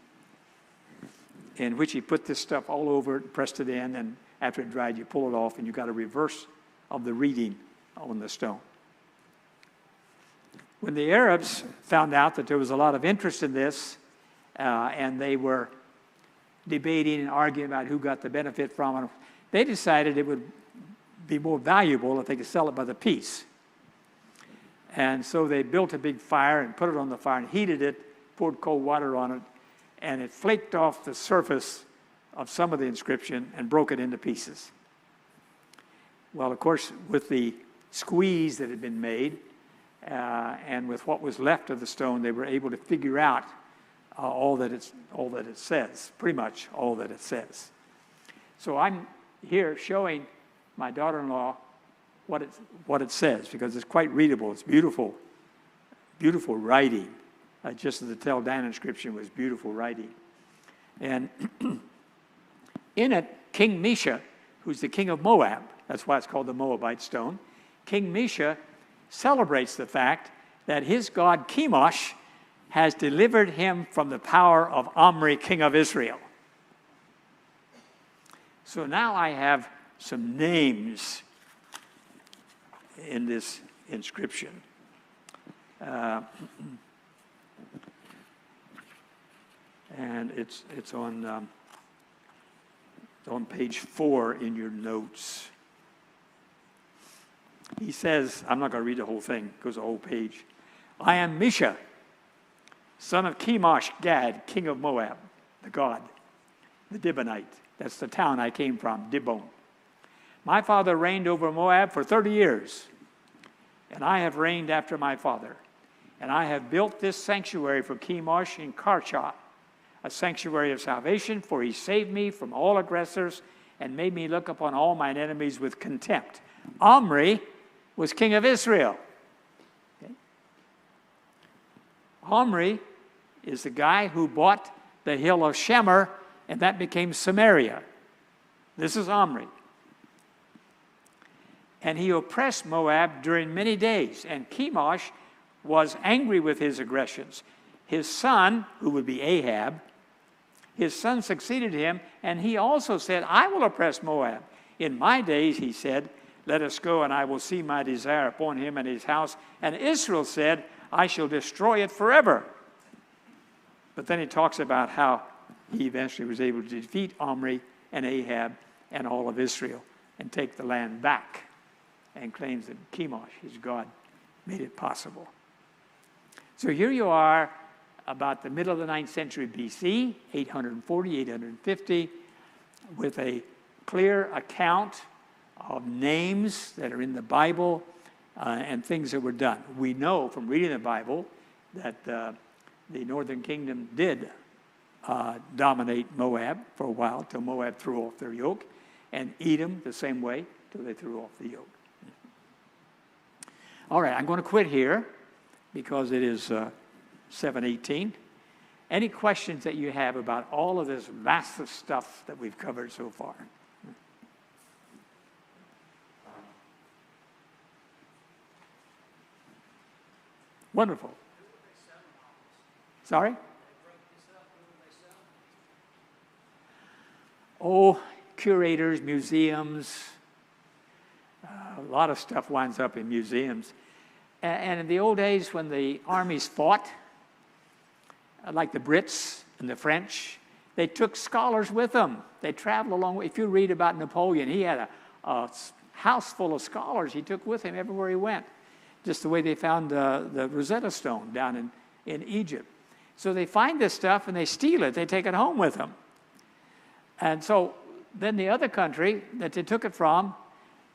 in which he put this stuff all over it, pressed it in, and after it dried, you pull it off, and you got a reverse of the reading on the stone. When the Arabs found out that there was a lot of interest in this, and they were debating and arguing about who got the benefit from it, they decided it would be more valuable if they could sell it by the piece. And so they built a big fire and put it on the fire and heated it, poured cold water on it, and it flaked off the surface of some of the inscription and broke it into pieces. Well, of course, with the squeeze that had been made, and with what was left of the stone, they were able to figure out all that it says, pretty much all that it says. So I'm here showing my daughter-in-law what it says, because it's quite readable. It's beautiful writing. Just as the Tel Dan inscription was beautiful writing. And in it, King Mesha, who's the king of Moab, that's why it's called the Moabite stone, King Mesha celebrates the fact that his god Chemosh has delivered him from the power of Omri, king of Israel. So now I have some names in this inscription. And it's on page 4 in your notes. He says, I'm not going to read the whole thing, it goes the whole page. I am Misha, son of Chemosh Gad, king of Moab, the god, the Dibonite. That's the town I came from, Dibon. My father reigned over Moab for 30 years, and I have reigned after my father. And I have built this sanctuary for Chemosh in Karshah, a sanctuary of salvation, for he saved me from all aggressors and made me look upon all mine enemies with contempt. Omri was king of Israel. Okay. Omri is the guy who bought the hill of Shemer, and that became Samaria. This is Omri. And he oppressed Moab during many days, and Chemosh was angry with his aggressions. His son, who would be Ahab, his son succeeded him, and he also said, I will oppress Moab. In my days, he said, let us go, and I will see my desire upon him and his house. And Israel said, I shall destroy it forever. But then he talks about how he eventually was able to defeat Omri and Ahab and all of Israel and take the land back, and claims that Chemosh, his god, made it possible. So here you are about the middle of the 9th century BC, 840, 850, with a clear account of names that are in the Bible and things that were done. We know from reading the Bible that the northern kingdom did dominate Moab for a while, till Moab threw off their yoke, and Edom the same way, till they threw off the yoke. All right, I'm going to quit here because it is 7:18. Any questions that you have about all of this massive stuff that we've covered so far? Wonderful. Sorry? Oh, curators, museums. A lot of stuff winds up in museums. And in the old days when the armies fought, like the Brits and the French, they took scholars with them. They traveled along. If you read about Napoleon, he had a house full of scholars he took with him everywhere he went, just the way they found the Rosetta Stone down in Egypt. So they find this stuff and they steal it. They take it home with them. And so then the other country that they took it from,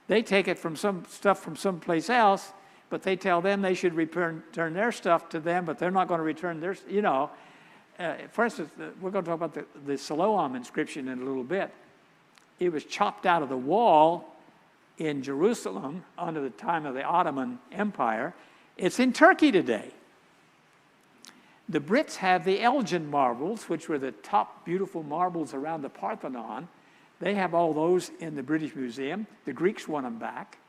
they take it from some stuff from someplace else, but they tell them they should return their stuff to them, but they're not going to return theirs. You know, for instance, we're going to talk about the Siloam inscription in a little bit. It was chopped out of the wall in Jerusalem under the time of the Ottoman Empire. It's in Turkey today. The Brits have the Elgin marbles, which were the top beautiful marbles around the Parthenon. They have all those in the British Museum. The Greeks want them back.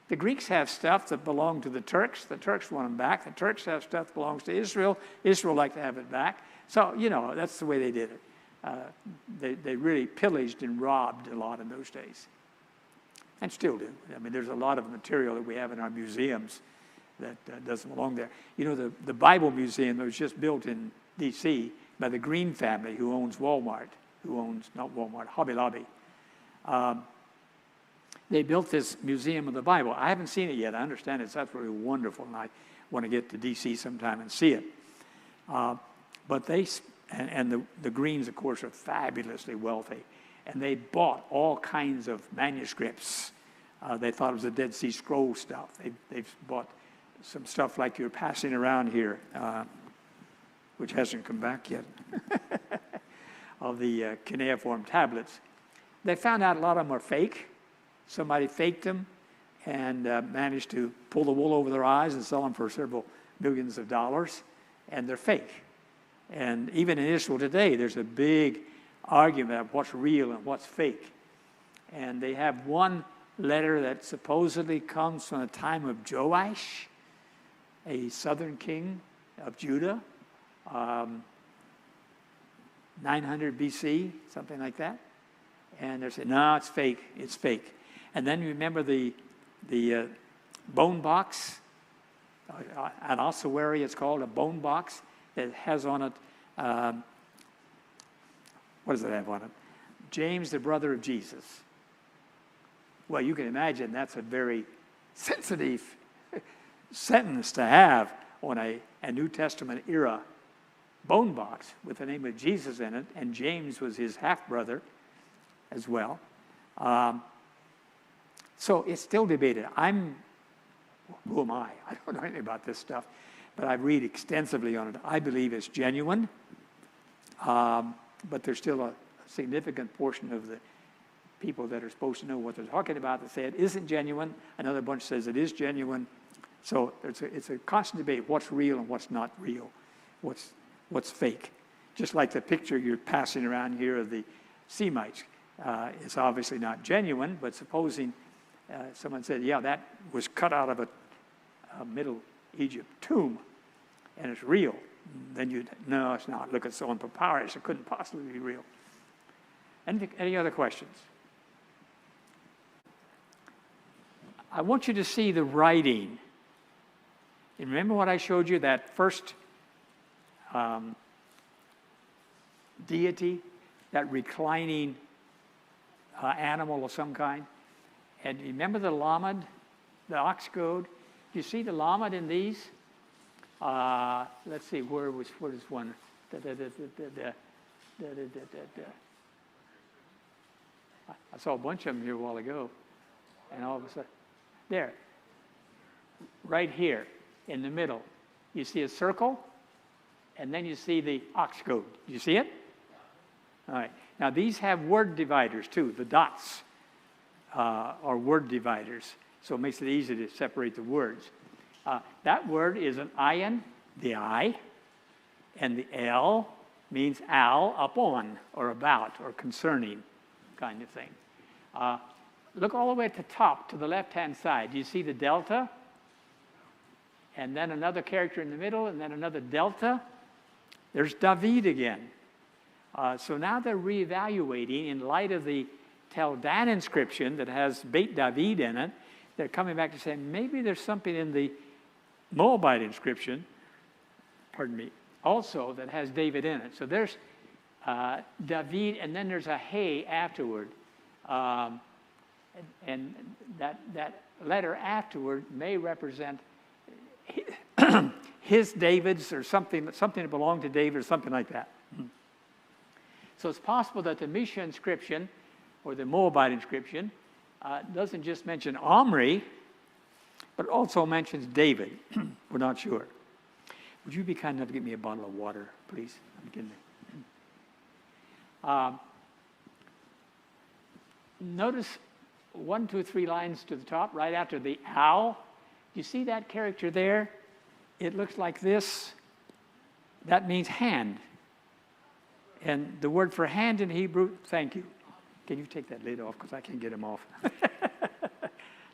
The Greeks have stuff that belonged to the Turks. The Turks want them back. The Turks have stuff that belongs to Israel. Israel like to have it back. So, you know, that's the way they did it. They really pillaged and robbed a lot in those days. And still do. I mean, there's a lot of material that we have in our museums that doesn't belong there. You know, the Bible Museum that was just built in D.C. by the Green family, who owns Walmart, not Walmart, Hobby Lobby. They built this Museum of the Bible. I haven't seen it yet. I understand it's absolutely wonderful, and I want to get to D.C. sometime and see it. But the Greens, of course, are fabulously wealthy, and they bought all kinds of manuscripts. They thought it was the Dead Sea Scroll stuff. They've bought some stuff like you're passing around here, which hasn't come back yet, of the cuneiform tablets. They found out a lot of them are fake. Somebody faked them and managed to pull the wool over their eyes and sell them for several millions of dollars, and they're fake. And even in Israel today, there's a big argument of what's real and what's fake. And they have one letter that supposedly comes from the time of Joash, a southern king of Judah, 900 BC, something like that. And they're saying, no, it's fake. It's fake. And then you remember the bone box? An ossuary, it's called a bone box that has on it, what does it have on it? James, the brother of Jesus. Well, you can imagine that's a very sensitive sentence to have on a New Testament era bone box with the name of Jesus in it, and James was his half-brother as well. So it's still debated. Who am I? I don't know anything about this stuff, but I read extensively on it. I believe it's genuine, but there's still a significant portion of the people that are supposed to know what they're talking about that say it isn't genuine. Another bunch says it is genuine. So it's a constant debate. What's real and what's not real? What's fake? Just like the picture you're passing around here of the Semites. It's obviously not genuine, but supposing someone said, yeah, that was cut out of a Middle Egypt tomb, and it's real, then you'd, no, it's not. Look, it's so unpapyrus, it couldn't possibly be real. Any other questions? I want you to see the writing. And remember what I showed you, that first deity, that reclining animal of some kind? And remember the lamed, the ox goad? Do you see the lamed in these? Let's see, what is one? I saw a bunch of them here a while ago. And all of a sudden, there, right here in the middle, you see a circle, and then you see the ox goad. Do you see it? All right. Now, these have word dividers, too. The dots are word dividers, so it makes it easy to separate the words. That word is an ayin, the I, and the L means al, upon, or about, or concerning kind of thing. Look all the way at the top, to the left-hand side. Do you see the delta? And then another character in the middle, and then another delta. There's David again. So now they're reevaluating in light of the Tel Dan inscription that has Beit David in it. They're coming back to say maybe there's something in the Moabite inscription, also that has David in it. So there's David, and then there's a hey afterward. And that letter afterward may represent his David's, or something that belonged to David, or something like that. So it's possible that the Misha inscription, or the Moabite inscription, doesn't just mention Omri, but also mentions David. We're not sure. Would you be kind enough to get me a bottle of water, please? I'm kidding. Notice 1, 2, 3 lines to the top, right after the owl. You see that character there? It looks like this. That means hand. And the word for hand in Hebrew, thank you. Can you take that lid off, because I can't get them off.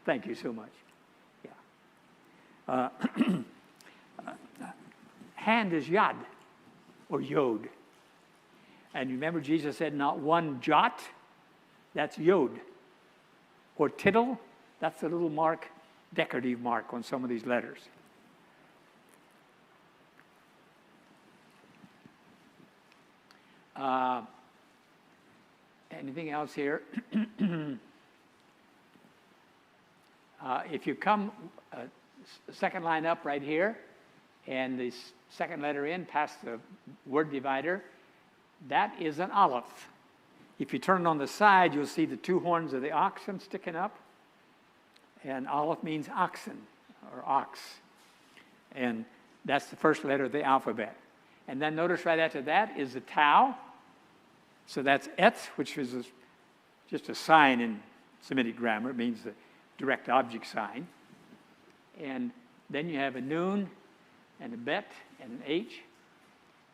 Thank you so much. Yeah. Hand is yad, or yod. And remember Jesus said not one jot, that's yod. Or tittle, that's the little mark, decorative mark on some of these letters. Anything else here? If you come second line up right here, and the second letter in past the word divider, that is an aleph. If you turn it on the side, you'll see the 2 horns of the oxen sticking up. And aleph means oxen, or ox. And that's the first letter of the alphabet. And then notice right after that is the tau. So that's et, which is just a sign in Semitic grammar. It means the direct object sign. And then you have a nun, and a bet, and an H.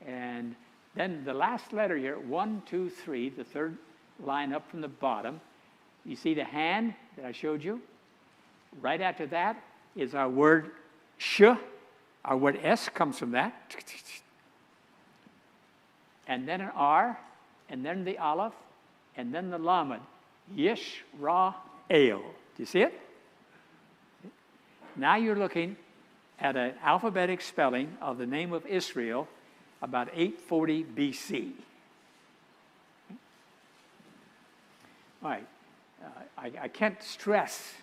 And then the last letter here, 1, 2, 3, the third line up from the bottom. You see the hand that I showed you? Right after that is our word sh. Our word s comes from that. And then an R, and then the aleph, and then the Lamed, Yisrael. Do you see it? Now you're looking at an alphabetic spelling of the name of Israel about 840 BC. All right. I can't stress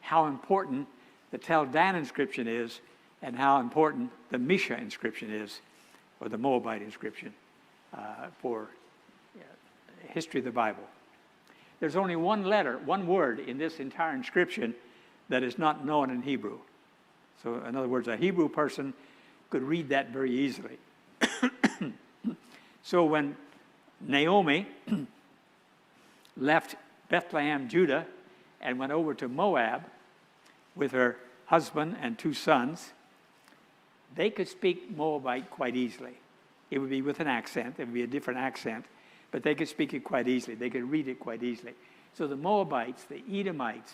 how important the Tel Dan inscription is and how important the Misha inscription is, or the Moabite inscription, for history of the Bible. There's only one word in this entire inscription that is not known in Hebrew. So in other words, a Hebrew person could read that very easily. So when Naomi left Bethlehem, Judah, and went over to Moab with her husband and 2 sons, they could speak Moabite quite easily. It would be with an accent. It would be a different accent, but they could speak it quite easily. They could read it quite easily. So the Moabites, the Edomites,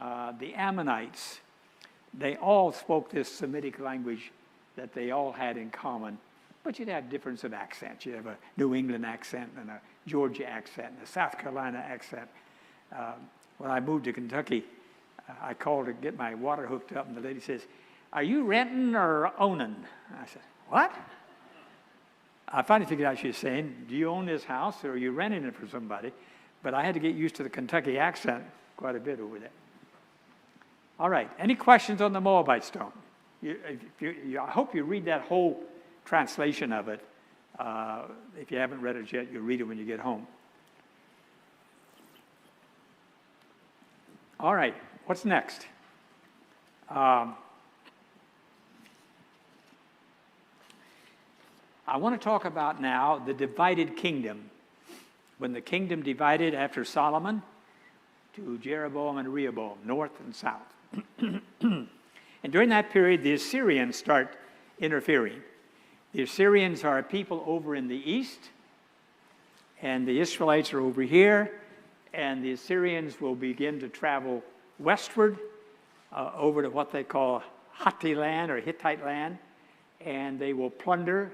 the Ammonites, they all spoke this Semitic language that they all had in common, but you'd have difference of accents. You'd have a New England accent and a Georgia accent and a South Carolina accent. When I moved to Kentucky, I called to get my water hooked up, and the lady says, "Are you renting or owning?" I said, "What?" I finally figured out she was saying, "Do you own this house or are you renting it for somebody?" But I had to get used to the Kentucky accent quite a bit over there. All right, any questions on the Moabite stone? I hope you read that whole translation of it. If you haven't read it yet, you'll read it when you get home. All right, what's next? I want to talk about now the divided kingdom. When the kingdom divided after Solomon to Jeroboam and Rehoboam, north and south. And during that period, the Assyrians start interfering. The Assyrians are a people over in the east, and the Israelites are over here, and the Assyrians will begin to travel westward over to what they call Hittite land or Hittite land, and they will plunder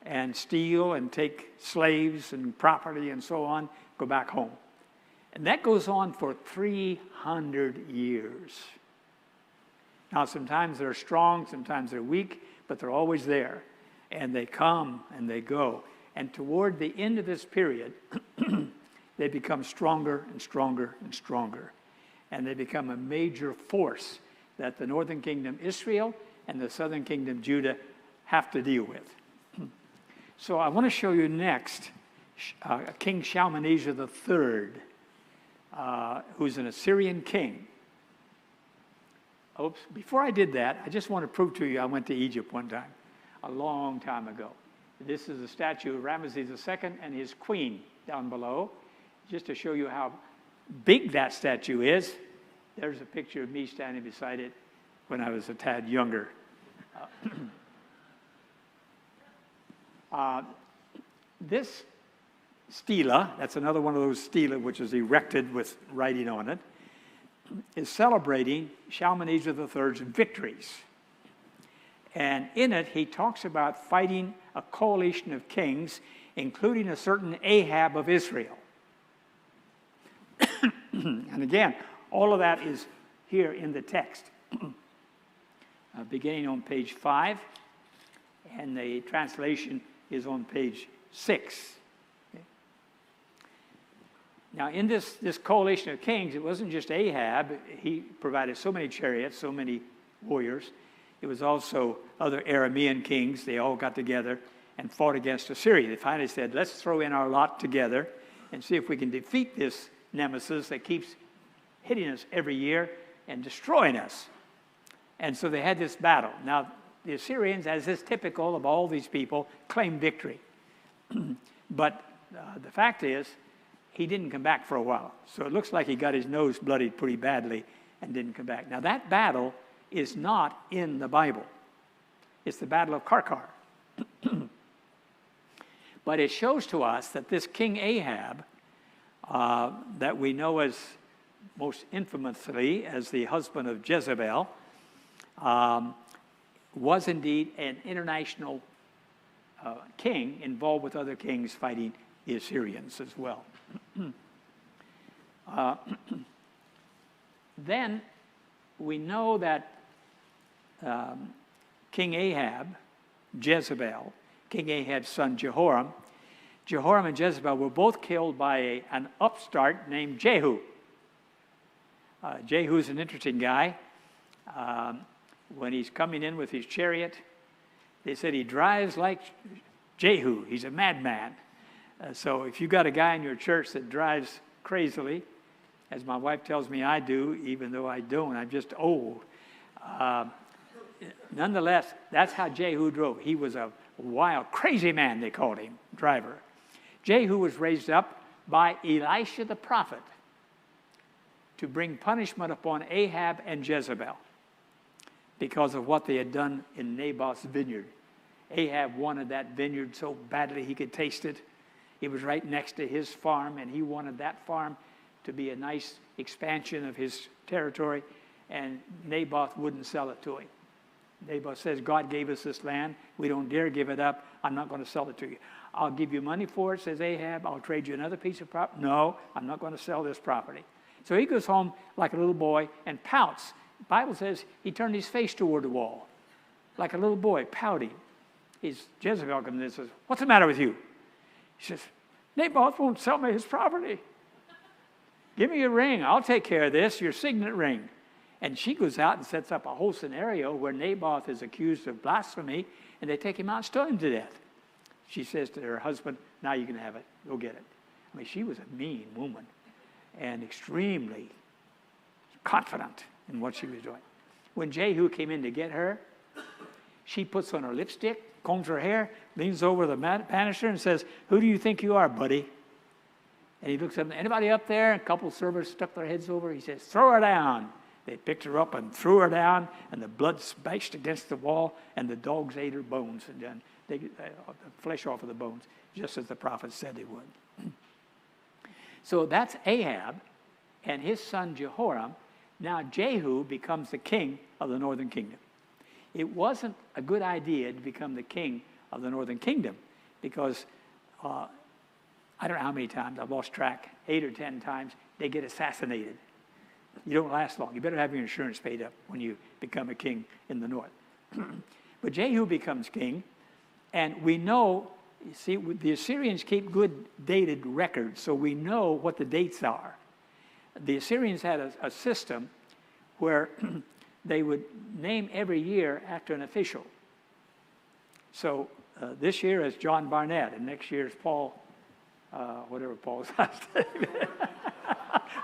and steal and take slaves and property and so on, go back home. And that goes on for 300 years. Now, sometimes they're strong, sometimes they're weak, but they're always there. And they come and they go. And toward the end of this period, they become stronger and stronger and stronger. And they become a major force that the northern kingdom Israel and the southern kingdom Judah have to deal with. So I want to show you next King Shalmaneser III, who's an Assyrian king. Oops, before I did that, I just want to prove to you I went to Egypt one time, a long time ago. This is a statue of Ramesses II and his queen down below, just to show you how big that statue is. There's a picture of me standing beside it when I was a tad younger. This stela, that's another one of those stela which is erected with writing on it, is celebrating Shalmaneser III's victories. And in it, he talks about fighting a coalition of kings, including a certain Ahab of Israel. And again, all of that is here in the text, beginning on page 5, and the translation is on page 6. Okay. Now, in this coalition of kings, it wasn't just Ahab. He provided so many chariots, so many warriors. It was also other Aramean kings. They all got together and fought against Assyria. They finally said, let's throw in our lot together and see if we can defeat this nemesis that keeps hitting us every year and destroying us. And so they had this battle. Now, the Assyrians, as is typical of all these people, claimed victory. But the fact is, he didn't come back for a while. So it looks like he got his nose bloodied pretty badly and didn't come back. Now, that battle is not in the Bible. It's the Battle of Karkar. But it shows to us that this King Ahab, that we know as most infamously as the husband of Jezebel, was indeed an international king involved with other kings fighting the Assyrians as well. Then we know that King Ahab, Jezebel, King Ahab's son Jehoram and Jezebel were both killed by an upstart named Jehu. Jehu is an interesting guy. When he's coming in with his chariot, they said he drives like Jehu. He's a madman. So if you got a guy in your church that drives crazily, as my wife tells me I do, even though I don't, I'm just old. Nonetheless, that's how Jehu drove. He was a wild, crazy man, they called him, driver. Jehu was raised up by Elisha the prophet to bring punishment upon Ahab and Jezebel because of what they had done in Naboth's vineyard. Ahab wanted that vineyard so badly he could taste it. It was right next to his farm, and he wanted that farm to be a nice expansion of his territory, and Naboth wouldn't sell it to him. Naboth says, God gave us this land. We don't dare give it up. I'm not going to sell it to you. I'll give you money for it, says Ahab. I'll trade you another piece of property. No, I'm not going to sell this property. So he goes home like a little boy and pouts. The Bible says he turned his face toward the wall, like a little boy, pouting. Jezebel comes in and says, what's the matter with you? He says, Naboth won't sell me his property. Give me your ring. I'll take care of this, your signet ring. And she goes out and sets up a whole scenario where Naboth is accused of blasphemy, and they take him out and stone him to death. She says to her husband, now you can have it. Go get it. I mean, she was a mean woman and extremely confident in what she was doing. When Jehu came in to get her, she puts on her lipstick, combs her hair, leans over the banister and says, who do you think you are, buddy? And he looks up, anybody up there? A couple of servers stuck their heads over. He says, throw her down. They picked her up and threw her down, and the blood splashed against the wall, and the dogs ate her bones, and then they the flesh off of the bones, just as the prophet said they would. So that's Ahab and his son Jehoram. Now Jehu becomes the king of the northern kingdom. It wasn't a good idea to become the king of the northern kingdom because I don't know how many times, I've lost track, 8 or 10 times, they get assassinated. You don't last long. You better have your insurance paid up when you become a king in the north. But Jehu becomes king, and we know, you see, the Assyrians keep good dated records, so we know what the dates are. The Assyrians had a system where they would name every year after an official. So this year is John Barnett, and next year is Paul, whatever Paul's last name is.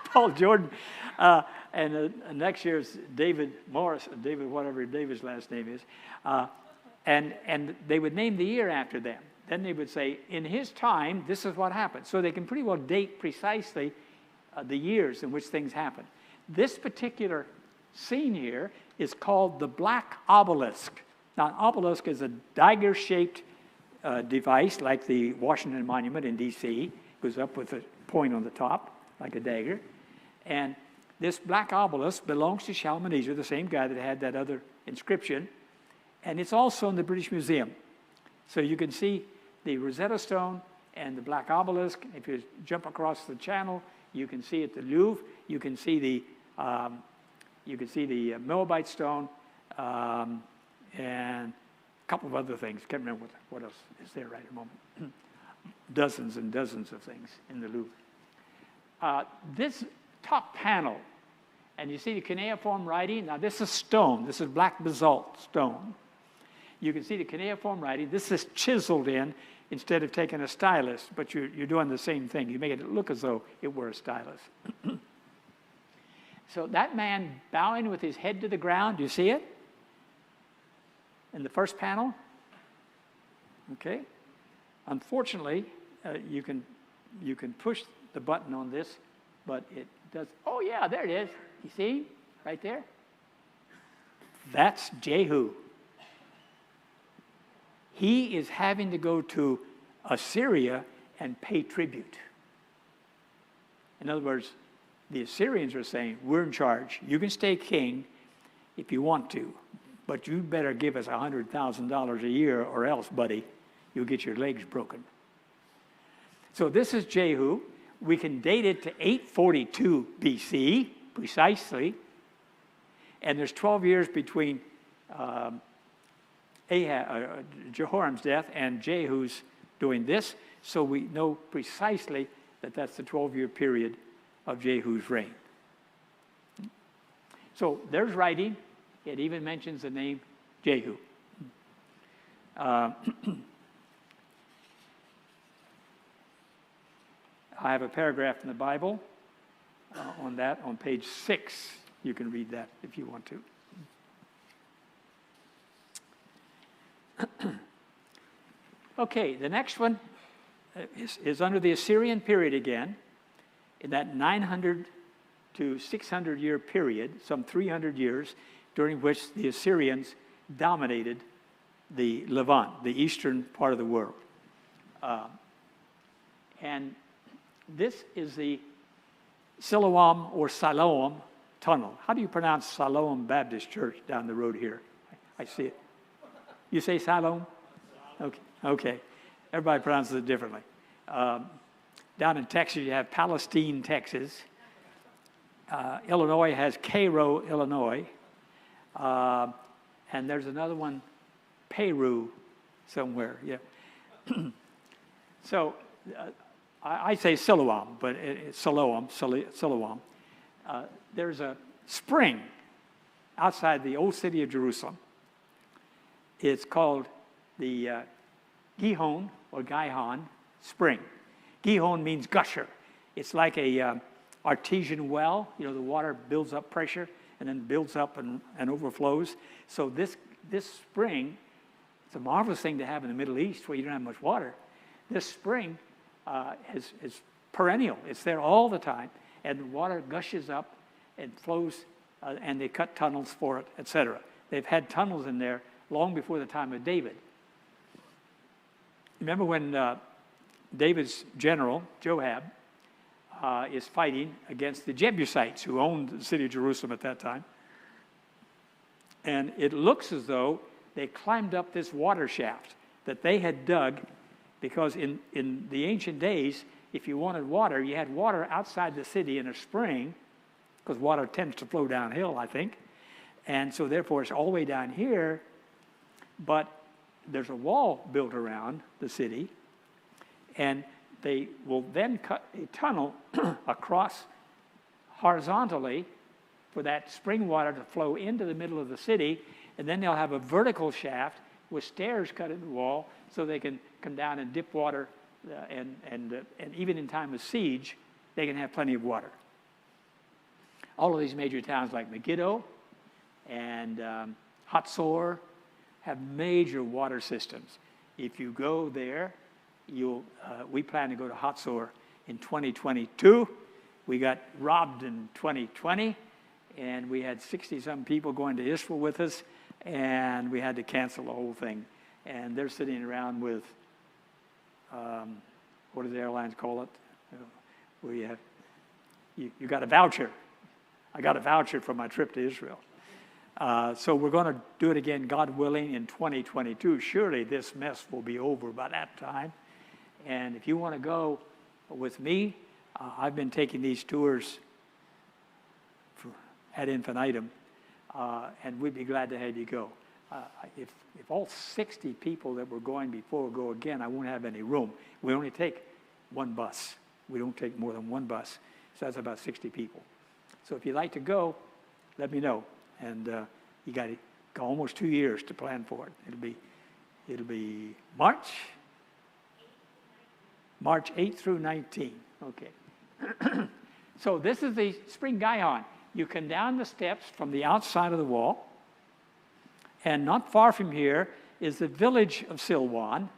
Paul Jordan, and next year is David Morris, David whatever David's last name is, and they would name the year after them. Then they would say, in his time, this is what happened. So they can pretty well date precisely the years in which things happen. This particular scene here is called the Black Obelisk. Now, an obelisk is a dagger-shaped device like the Washington Monument in D.C. It goes up with a point on the top, like a dagger. And this black obelisk belongs to Shalmaneser, the same guy that had that other inscription. And it's also in the British Museum. So you can see the Rosetta Stone and the black obelisk. If you jump across the channel, you can see at the Louvre. You can see the Moabite stone and a couple of other things. Can't remember what else is there right at the moment. Dozens and dozens of things in the Louvre. This top panel, and you see the cuneiform writing. Now this is stone. This is black basalt stone. You can see the cuneiform writing. This is chiseled in instead of taking a stylus, but you're doing the same thing. You make it look as though it were a stylus. So that man bowing with his head to the ground, do you see it? In the first panel? Okay. Unfortunately, you can push the button on this, but it does. Oh yeah, there it is. You see, right there. That's Jehu. He is having to go to Assyria and pay tribute. In other words, the Assyrians are saying, we're in charge. You can stay king if you want to, but you better give us $100,000 a year or else, buddy, you'll get your legs broken. So this is Jehu. We can date it to 842 BC, precisely. And there's 12 years between Jehoram's death and Jehu's doing this, so we know precisely that that's the 12-year period of Jehu's reign. So there's writing. It even mentions the name Jehu. I have a paragraph in the Bible on that, on page 6. You can read that if you want to. Okay, the next one is under the Assyrian period again, in that 900 to 600 year period, some 300 years, during which the Assyrians dominated the Levant, the eastern part of the world. And this is the Siloam or Siloam Tunnel. How do you pronounce Siloam Baptist Church down the road here? I see it. You say Siloam? Okay. Everybody pronounces it differently. Down in Texas, you have Palestine, Texas. Illinois has Cairo, Illinois. And there's another one, Peru, somewhere. Yeah. So I say Siloam, but it's Siloam. There's a spring outside the old city of Jerusalem. It's called the Gihon or Gihon Spring. Gihon means gusher. It's like a artesian well. You know, the water builds up pressure and then builds up and overflows. So this spring, it's a marvelous thing to have in the Middle East where you don't have much water. This spring is perennial. It's there all the time, and the water gushes up and flows, and they cut tunnels for it, etc. They've had tunnels in there long before the time of David. Remember when David's general, Joab, is fighting against the Jebusites who owned the city of Jerusalem at that time. And it looks as though they climbed up this water shaft that they had dug, because in the ancient days, if you wanted water, you had water outside the city in a spring, because water tends to flow downhill, I think. And so therefore it's all the way down here, but there's a wall built around the city, and they will then cut a tunnel across horizontally for that spring water to flow into the middle of the city, and then they'll have a vertical shaft with stairs cut in the wall so they can come down and dip water, and even in time of siege, they can have plenty of water. All of these major towns like Megiddo and Hatzor have major water systems. If you go there, we plan to go to Hatzor in 2022. We got robbed in 2020, and we had 60-some people going to Israel with us, and we had to cancel the whole thing. And they're sitting around with, what do the airlines call it? You got a voucher. I got a voucher for my trip to Israel. So we're going to do it again, God willing, in 2022. Surely this mess will be over by that time. And if you want to go with me, I've been taking these tours ad infinitum, and we'd be glad to have you go. If all 60 people that were going before go again, I won't have any room. We only take one bus. We don't take more than one bus. So that's about 60 people. So if you'd like to go, let me know. And you got almost 2 years to plan for it. It'll be March 8th through 19. Okay. So this is the Spring Gihon. You come down the steps from the outside of the wall, and not far from here is the village of Silwan,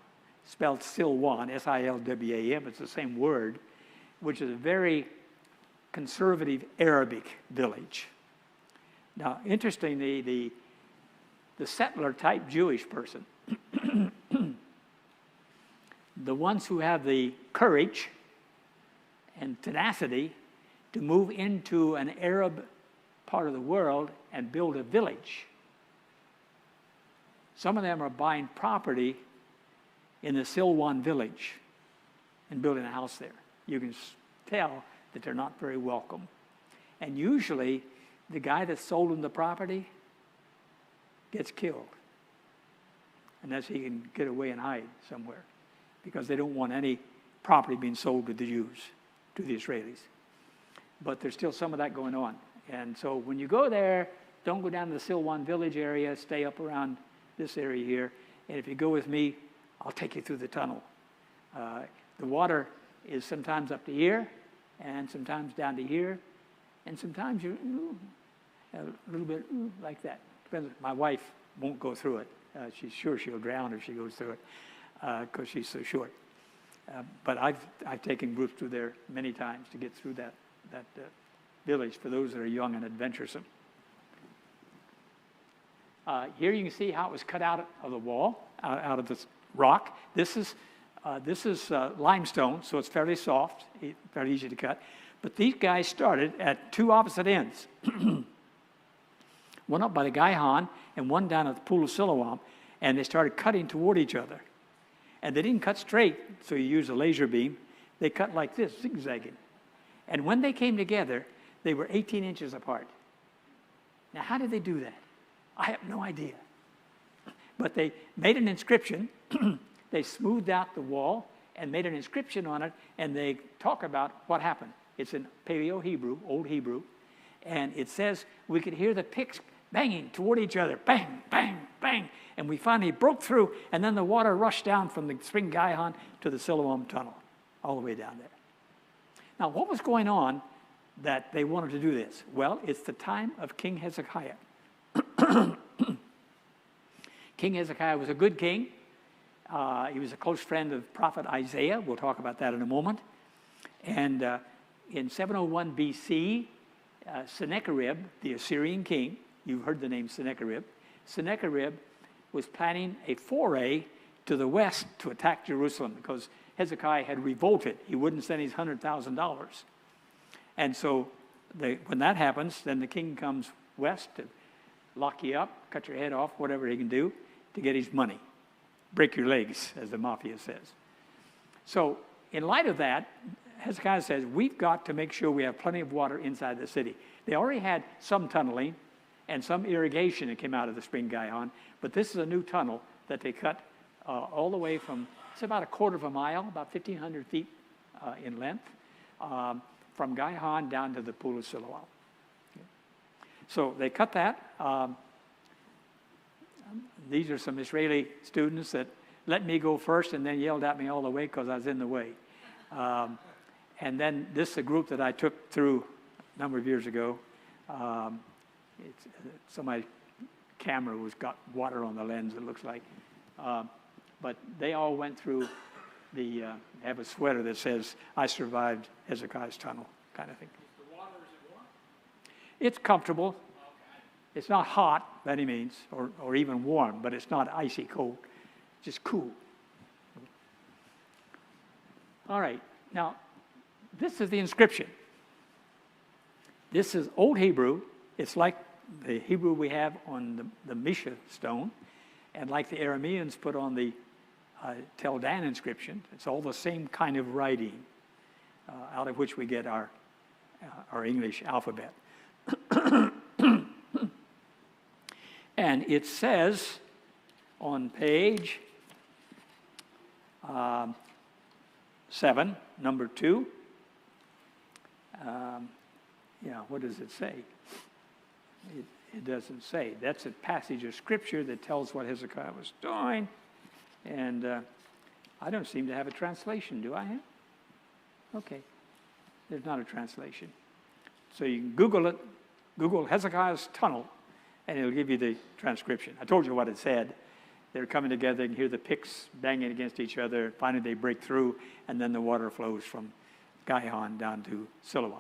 spelled Silwan, S-I-L-W-A-M. It's the same word, which is a very conservative Arabic village. Now, interestingly, the settler-type Jewish person, the ones who have the courage and tenacity to move into an Arab part of the world and build a village. Some of them are buying property in the Silwan village and building a house there. You can tell that they're not very welcome. And usually, the guy that sold them the property gets killed, unless he can get away and hide somewhere, because they don't want any property being sold to the Jews, to the Israelis. But there's still some of that going on. And so when you go there, don't go down to the Silwan village area, stay up around this area here. And if you go with me, I'll take you through the tunnel. The water is sometimes up to here, and sometimes down to here, and sometimes you're a little bit like that. Depends. My wife won't go through it. She's sure she'll drown if she goes through it, because she's so short. But I've taken groups through there many times to get through that village for those that are young and adventuresome. Here you can see how it was cut out of the wall, out of this rock. This is limestone, so it's fairly soft, fairly easy to cut. But these guys started at two opposite ends. One up by the Gihon and one down at the Pool of Siloam, and they started cutting toward each other. And they didn't cut straight, so you use a laser beam. They cut like this, zigzagging. And when they came together, they were 18 inches apart. Now, how did they do that? I have no idea. But they made an inscription. They smoothed out the wall and made an inscription on it, and they talk about what happened. It's in Paleo-Hebrew, Old Hebrew, and it says we could hear the picks banging toward each other, bang, bang, bang, and we finally broke through, and then the water rushed down from the spring Gihon to the Siloam tunnel, all the way down there. Now, what was going on that they wanted to do this? Well, it's the time of King Hezekiah. King Hezekiah was a good king. He was a close friend of prophet Isaiah. We'll talk about that in a moment. And in 701 BC, Sennacherib, the Assyrian king, you've heard the name Sennacherib. Sennacherib was planning a foray to the west to attack Jerusalem because Hezekiah had revolted. He wouldn't send his $100,000. And so when that happens, then the king comes west to lock you up, cut your head off, whatever he can do to get his money. Break your legs, as the mafia says. So in light of that, Hezekiah says, we've got to make sure we have plenty of water inside the city. They already had some tunneling and some irrigation that came out of the spring Gihon, but this is a new tunnel that they cut all the way from, it's about a quarter of a mile, about 1,500 feet in length, from Gihon down to the Pool of Siloam. Okay. So they cut that. These are some Israeli students that let me go first and then yelled at me all the way because I was in the way. And then this is a group that I took through a number of years ago. My camera got water on the lens, it looks like. But they all went through have a sweater that says, I survived Hezekiah's tunnel, kind of thing. Is the water, is it warm? It's comfortable. Okay. It's not hot by any means, or even warm, but it's not icy cold, just cool. All right, now, this is the inscription. This is Old Hebrew. It's like the Hebrew we have on the Misha stone, and like the Arameans put on the Tel Dan inscription. It's all the same kind of writing out of which we get our English alphabet. And it says on page 7, number 2, what does it say? It doesn't say. That's a passage of Scripture that tells what Hezekiah was doing. And I don't seem to have a translation, do I? Okay. There's not a translation. So you can Google it. Google Hezekiah's tunnel, and it'll give you the transcription. I told you what it said. They're coming together and hear the picks banging against each other. Finally, they break through, and then the water flows from Gihon down to Siloam.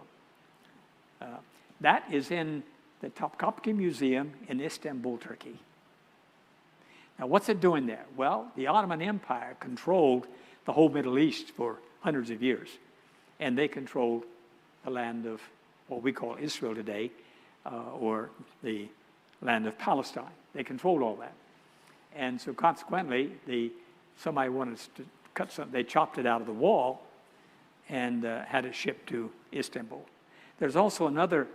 That is in the Topkapi Museum in Istanbul, Turkey. Now, what's it doing there? Well, the Ottoman Empire controlled the whole Middle East for hundreds of years, and they controlled the land of what we call Israel today, or the land of Palestine. They controlled all that. And so consequently, somebody wanted to cut something. They chopped it out of the wall and had it shipped to Istanbul. There's also another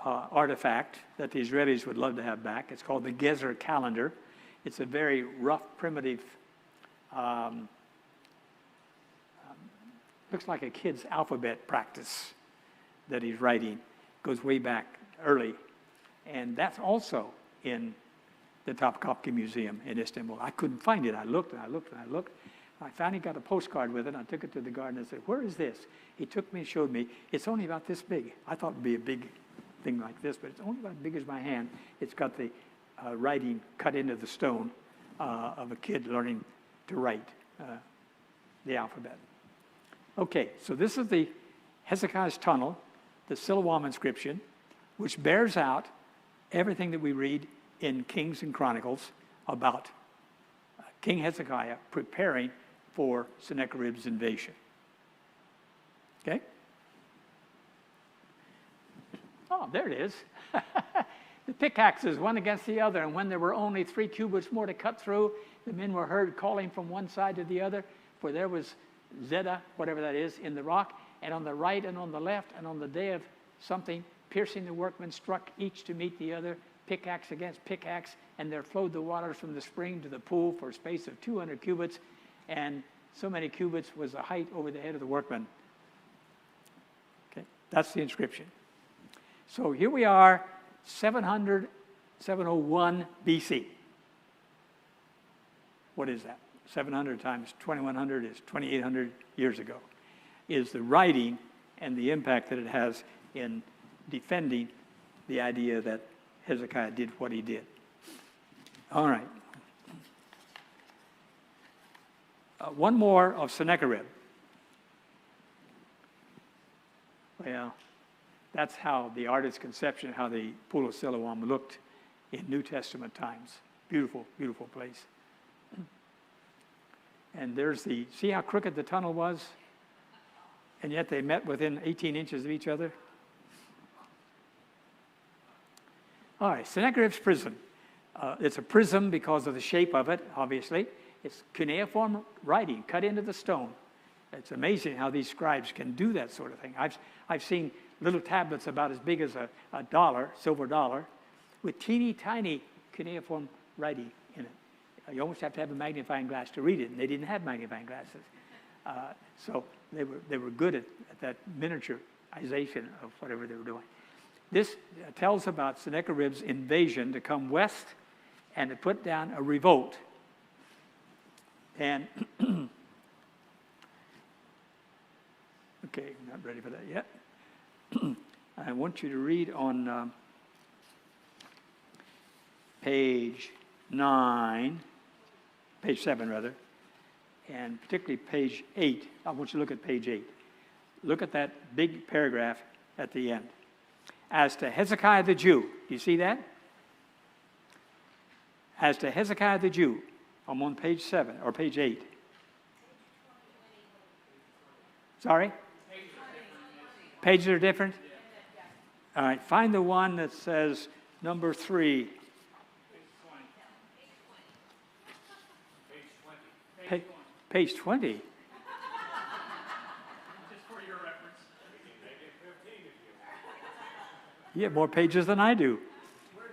artifact that the Israelis would love to have back. It's called the Gezer calendar. It's a very rough, primitive, looks like a kid's alphabet practice that he's writing. Goes way back early. And that's also in the Topkapi Museum in Istanbul. I couldn't find it. I looked and I looked and I looked. I finally got a postcard with it. I took it to the guard and I said, "Where is this?" He took me and showed me. It's only about this big. I thought it would be a big thing like this, but it's only about as big as my hand. It's got the writing cut into the stone of a kid learning to write the alphabet. Okay, so this is the Hezekiah's tunnel, the Siloam inscription, which bears out everything that we read in Kings and Chronicles about King Hezekiah preparing for Sennacherib's invasion. Okay? Oh, there it is. The pickaxes, one against the other, and when there were only 3 cubits more to cut through, the men were heard calling from one side to the other, for there was Zeddah, whatever that is, in the rock, and on the right and on the left, and on the day of something, piercing the workmen struck each to meet the other, pickaxe against pickaxe, and there flowed the waters from the spring to the pool for a space of 200 cubits, and so many cubits was the height over the head of the workman. Okay, that's the inscription. So here we are, 701 BC. What is that? 700 times 2100 is 2800 years ago, is the writing and the impact that it has in defending the idea that Hezekiah did what he did. All right. One more of Sennacherib. Well, that's how the artist's conception, how the Pool of Siloam looked in New Testament times. Beautiful, beautiful place. And there's the, see how crooked the tunnel was? And yet they met within 18 inches of each other? All right, Sennacherib's prison. It's a prism because of the shape of it, obviously. It's cuneiform writing cut into the stone. It's amazing how these scribes can do that sort of thing. I've seen little tablets about as big as a dollar, silver dollar, with teeny tiny cuneiform writing in it. You almost have to have a magnifying glass to read it, and they didn't have magnifying glasses. So they were good at that miniaturization of whatever they were doing. This tells about Sennacherib's invasion to come west and to put down a revolt. And, okay, not ready for that yet. I want you to read on page 7 rather, and particularly page 8. I want you to look at page 8. Look at that big paragraph at the end. As to Hezekiah the Jew, do you see that? As to Hezekiah the Jew, I'm on page 7, or page 8. Sorry? Pages are different? All right, find the one that says number 3. Page 20. Just for your reference. You have more pages than I do. Where's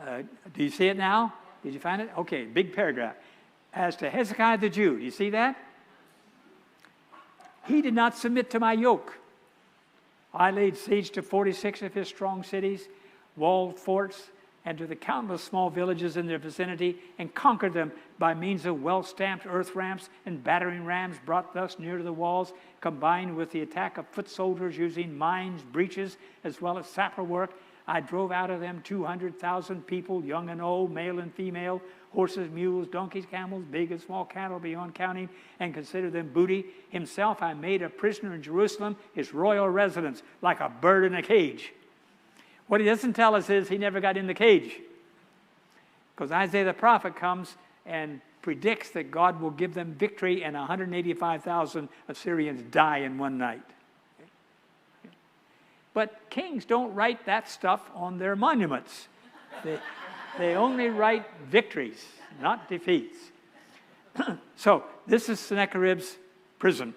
your book? Do you see it now? Did you find it? Okay, big paragraph. As to Hezekiah the Jew, do you see that? He did not submit to my yoke. I laid siege to 46 of his strong cities, walled forts, and to the countless small villages in their vicinity, and conquered them by means of well-stamped earth ramps and battering rams brought thus near to the walls, combined with the attack of foot soldiers using mines, breaches, as well as sapper work. I drove out of them 200,000 people, young and old, male and female, horses, mules, donkeys, camels, big and small cattle beyond counting, and considered them booty. Himself I made a prisoner in Jerusalem, his royal residence, like a bird in a cage. What he doesn't tell us is he never got in the cage. Because Isaiah the prophet comes and predicts that God will give them victory, and 185,000 Assyrians die in one night. But kings don't write that stuff on their monuments. They only write victories, not defeats. So this is Sennacherib's prison.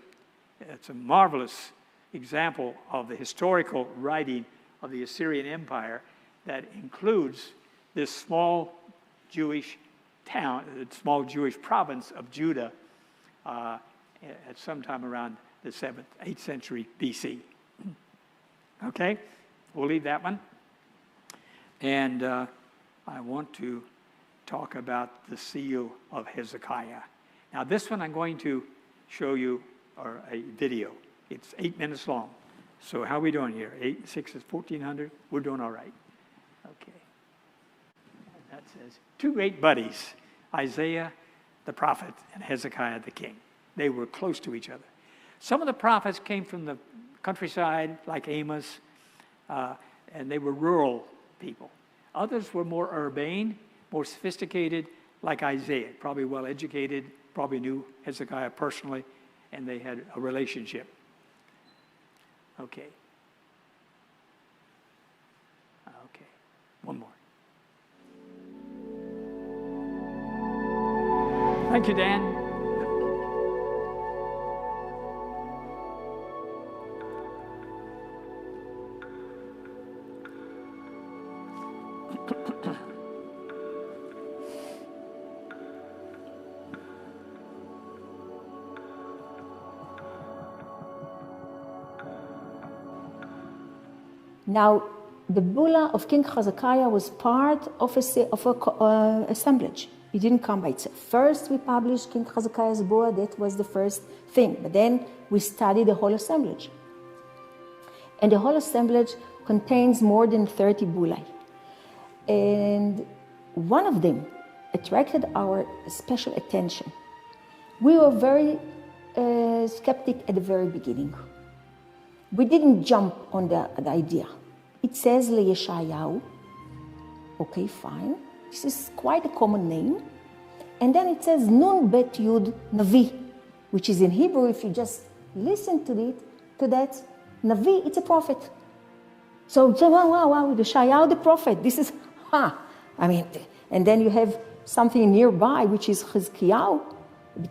It's a marvelous example of the historical writing of the Assyrian Empire that includes this small Jewish town, small Jewish province of Judah at some time around the 7th, 8th century BC. Okay, we'll leave that one. And I want to talk about the seal of Hezekiah. Now this one I'm going to show you a video. It's 8 minutes long. So how are we doing here? 8 and 6 is 1,400. We're doing all right. Okay. And that says, 2 great buddies, Isaiah the prophet and Hezekiah the king. They were close to each other. Some of the prophets came from the countryside, like Amos, and they were rural people. Others were more urbane, more sophisticated, like Isaiah, probably well-educated, probably knew Hezekiah personally, and they had a relationship. Okay. Okay. One more. Thank you, Dan. Now, the bulla of King Hezekiah was part of a assemblage. It didn't come by itself. First, we published King Hezekiah's bulla. That was the first thing. But then we studied the whole assemblage. And the whole assemblage contains more than 30 bullae. And one of them attracted our special attention. We were very skeptic at the very beginning. We didn't jump on the idea. It says Yeshayahu. Okay, fine. This is quite a common name. And then it says Nun Bet Yud Navi, which is in Hebrew, if you just listen to that, Navi, it's a prophet. So, wow, Yeshayahu the prophet. This is, and then you have something nearby, which is Hezekiah,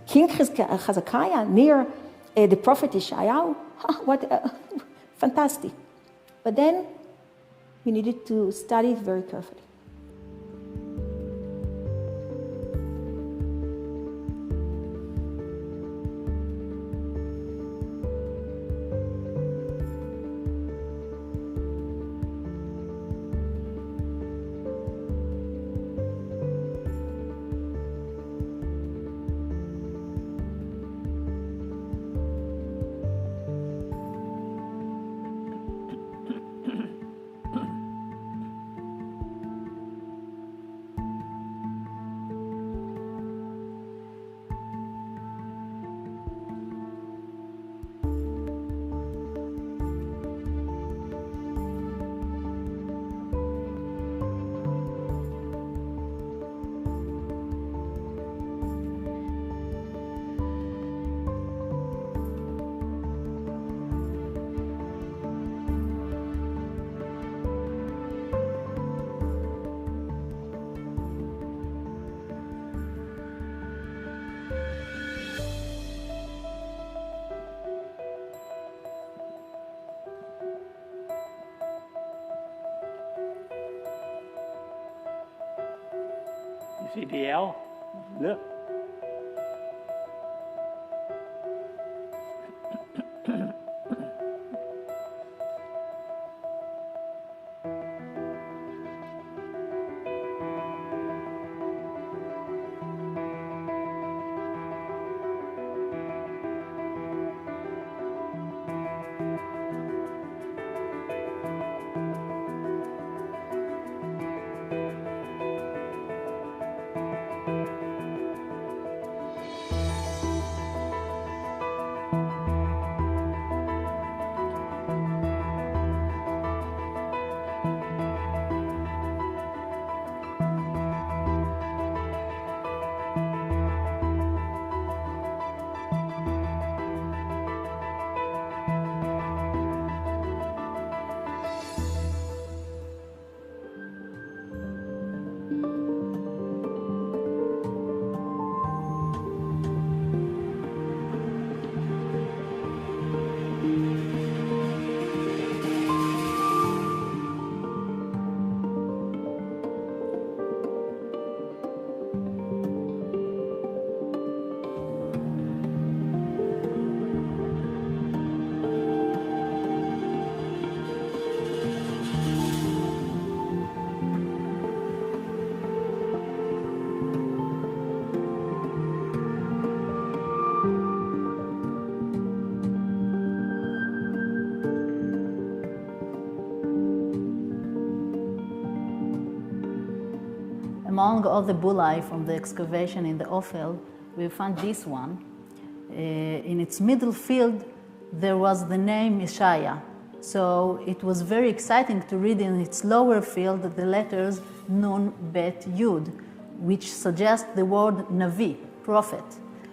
King Hezekiah, near the prophet Yeshayahu. What fantastic. But then we needed to study it very carefully. You see the L? Look. among all the bullae from the excavation in the Ophel, we found this one. In its middle field, there was the name Yeshaya. So it was very exciting to read in its lower field the letters Nun, Bet, Yud, which suggest the word Navi, prophet.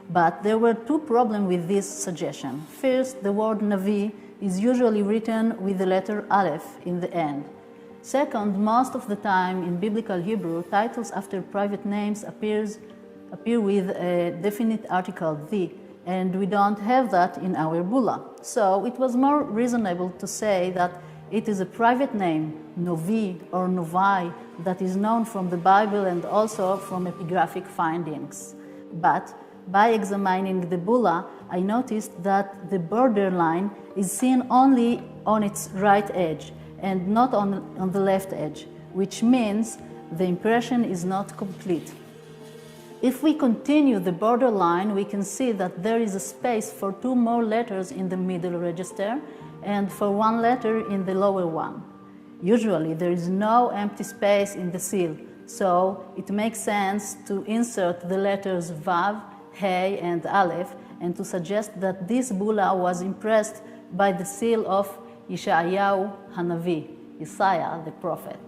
But there were two problems with this suggestion. First, the word Navi is usually written with the letter Aleph in the end. Second, most of the time in biblical Hebrew, titles after private names appear with a definite article, the, and we don't have that in our bulla. So it was more reasonable to say that it is a private name, Novi or Novai, that is known from the Bible and also from epigraphic findings. But by examining the bulla, I noticed that the borderline is seen only on its right edge and not on the left edge, which means the impression is not complete. If we continue the borderline, we can see that there is a space for two more letters in the middle register and for one letter in the lower one. Usually, there is no empty space in the seal, so it makes sense to insert the letters Vav, Hey, and Aleph, and to suggest that this bulla was impressed by the seal of Yeshayahu Hanavi, Isaiah the prophet.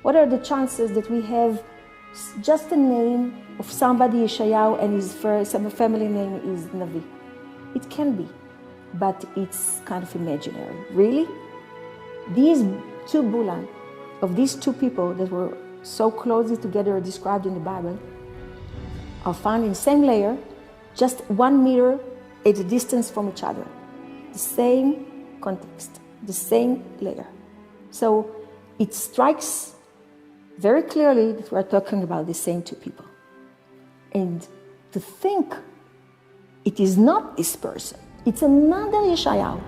What are the chances that we have just a name of somebody, Yeshayahu, and his family name is Navi? It can be, but it's kind of imaginary. Really? These two bulla of these two people that were so closely together described in the Bible are found in the same layer, just 1 meter at a distance from each other. The same context, the same layer. So it strikes very clearly that we're talking about the same two people. And to think it is not this person, it's another Yeshayahu.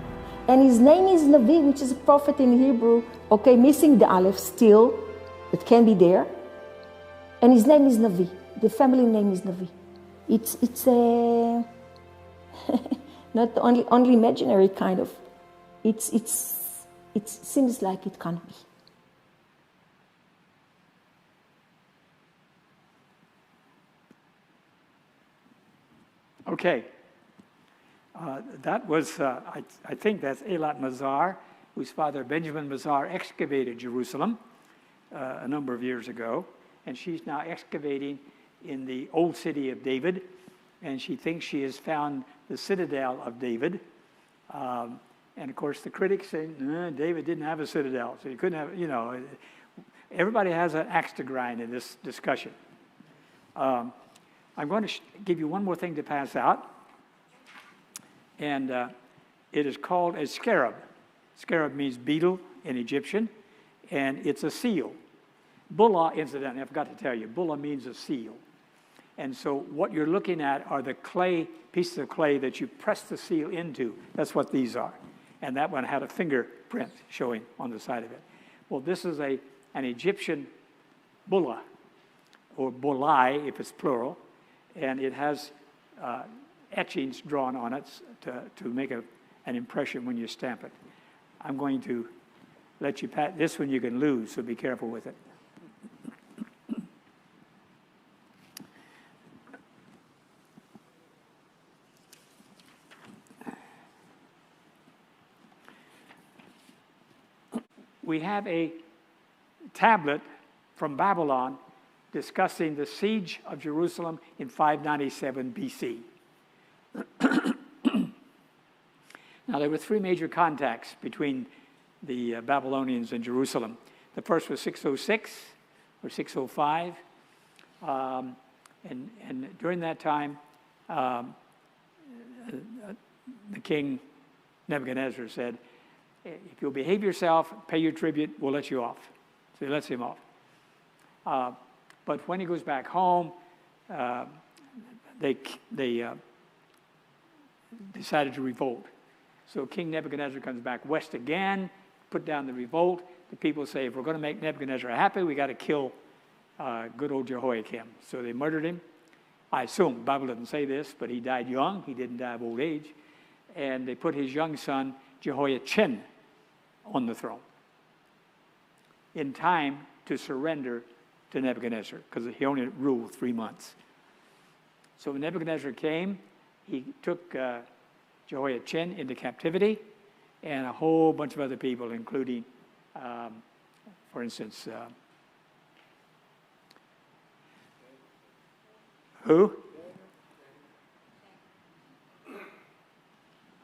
And his name is Navi, which is a prophet in Hebrew, okay, missing the Aleph still, it can be there. And his name is Navi. The family name is Navi. It's a not only imaginary kind of. It seems like it can't be. Okay. That was, I think that's Eilat Mazar, whose father Benjamin Mazar excavated Jerusalem a number of years ago. And she's now excavating in the old city of David. And she thinks she has found the citadel of David. And of course, the critics say, no, David didn't have a citadel. So you couldn't have, everybody has an axe to grind in this discussion. I'm going to give you one more thing to pass out. And it is called a scarab. Scarab means beetle in Egyptian, and it's a seal. Bulla, incidentally, I forgot to tell you, bulla means a seal. And so what you're looking at are the clay, pieces of clay that you press the seal into. That's what these are. And that one had a fingerprint showing on the side of it. Well, this is an Egyptian bulla, or bullai if it's plural, and it has etchings drawn on it to make an impression when you stamp it. I'm going to let you pat this one. You can lose, so be careful with it. we have a tablet from Babylon discussing the siege of Jerusalem in 597 BC. Now, there were three major contacts between the Babylonians and Jerusalem. The first was 606 or 605. And during that time, the king Nebuchadnezzar said, if you'll behave yourself, pay your tribute, we'll let you off. So he lets him off. But when he goes back home, they decided to revolt. So King Nebuchadnezzar comes back west again, put down the revolt. The people say, if we're going to make Nebuchadnezzar happy, we got to kill good old Jehoiakim. So they murdered him. I assume, the Bible doesn't say this, but he died young. He didn't die of old age. And they put his young son, Jehoiachin, on the throne in time to surrender to Nebuchadnezzar, because he only ruled 3 months. So when Nebuchadnezzar came, he took Jehoiachin into captivity, and a whole bunch of other people, including, for instance, who?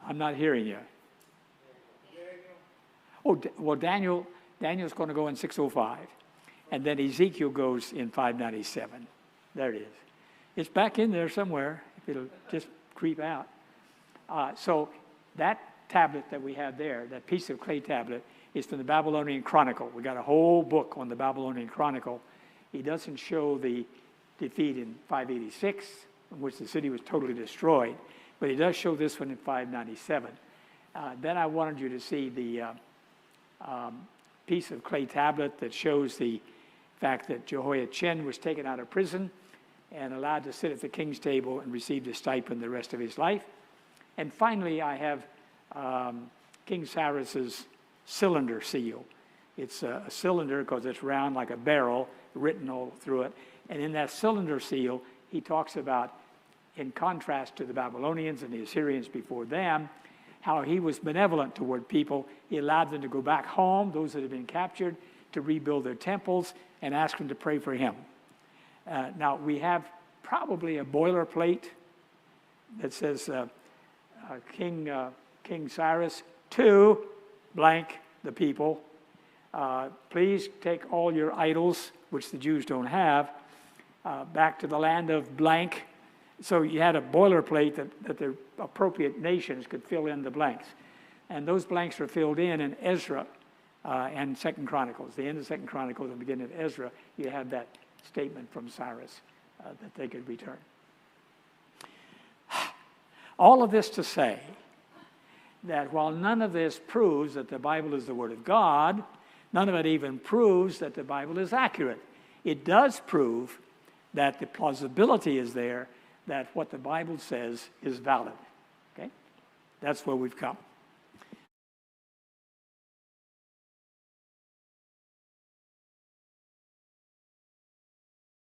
I'm not hearing you. Oh, well, Daniel's going to go in 605. And then Ezekiel goes in 597. There it is. It's back in there somewhere, if it'll just creep out. So that tablet that we have there, that piece of clay tablet, is from the Babylonian Chronicle. We got a whole book on the Babylonian Chronicle. He doesn't show the defeat in 586, in which the city was totally destroyed, but he does show this one in 597. Then I wanted you to see the piece of clay tablet that shows the fact that Jehoiachin was taken out of prison and allowed to sit at the king's table and received a stipend the rest of his life. And finally, I have King Cyrus's cylinder seal. It's a cylinder because it's round like a barrel, written all through it. And in that cylinder seal, he talks about, in contrast to the Babylonians and the Assyrians before them, how he was benevolent toward people. He allowed them to go back home, those that had been captured, to rebuild their temples and ask them to pray for him. Now, we have probably a boilerplate that says, King Cyrus to blank the people, please take all your idols, which the Jews don't have, back to the land of blank. So you had a boilerplate that the appropriate nations could fill in the blanks. And those blanks are filled in Ezra and 2nd Chronicles. The end of 2nd Chronicles and the beginning of Ezra, you have that statement from Cyrus that they could return. All of this to say that while none of this proves that the Bible is the Word of God, none of it even proves that the Bible is accurate. It does prove that the plausibility is there that what the Bible says is valid. Okay? That's where we've come.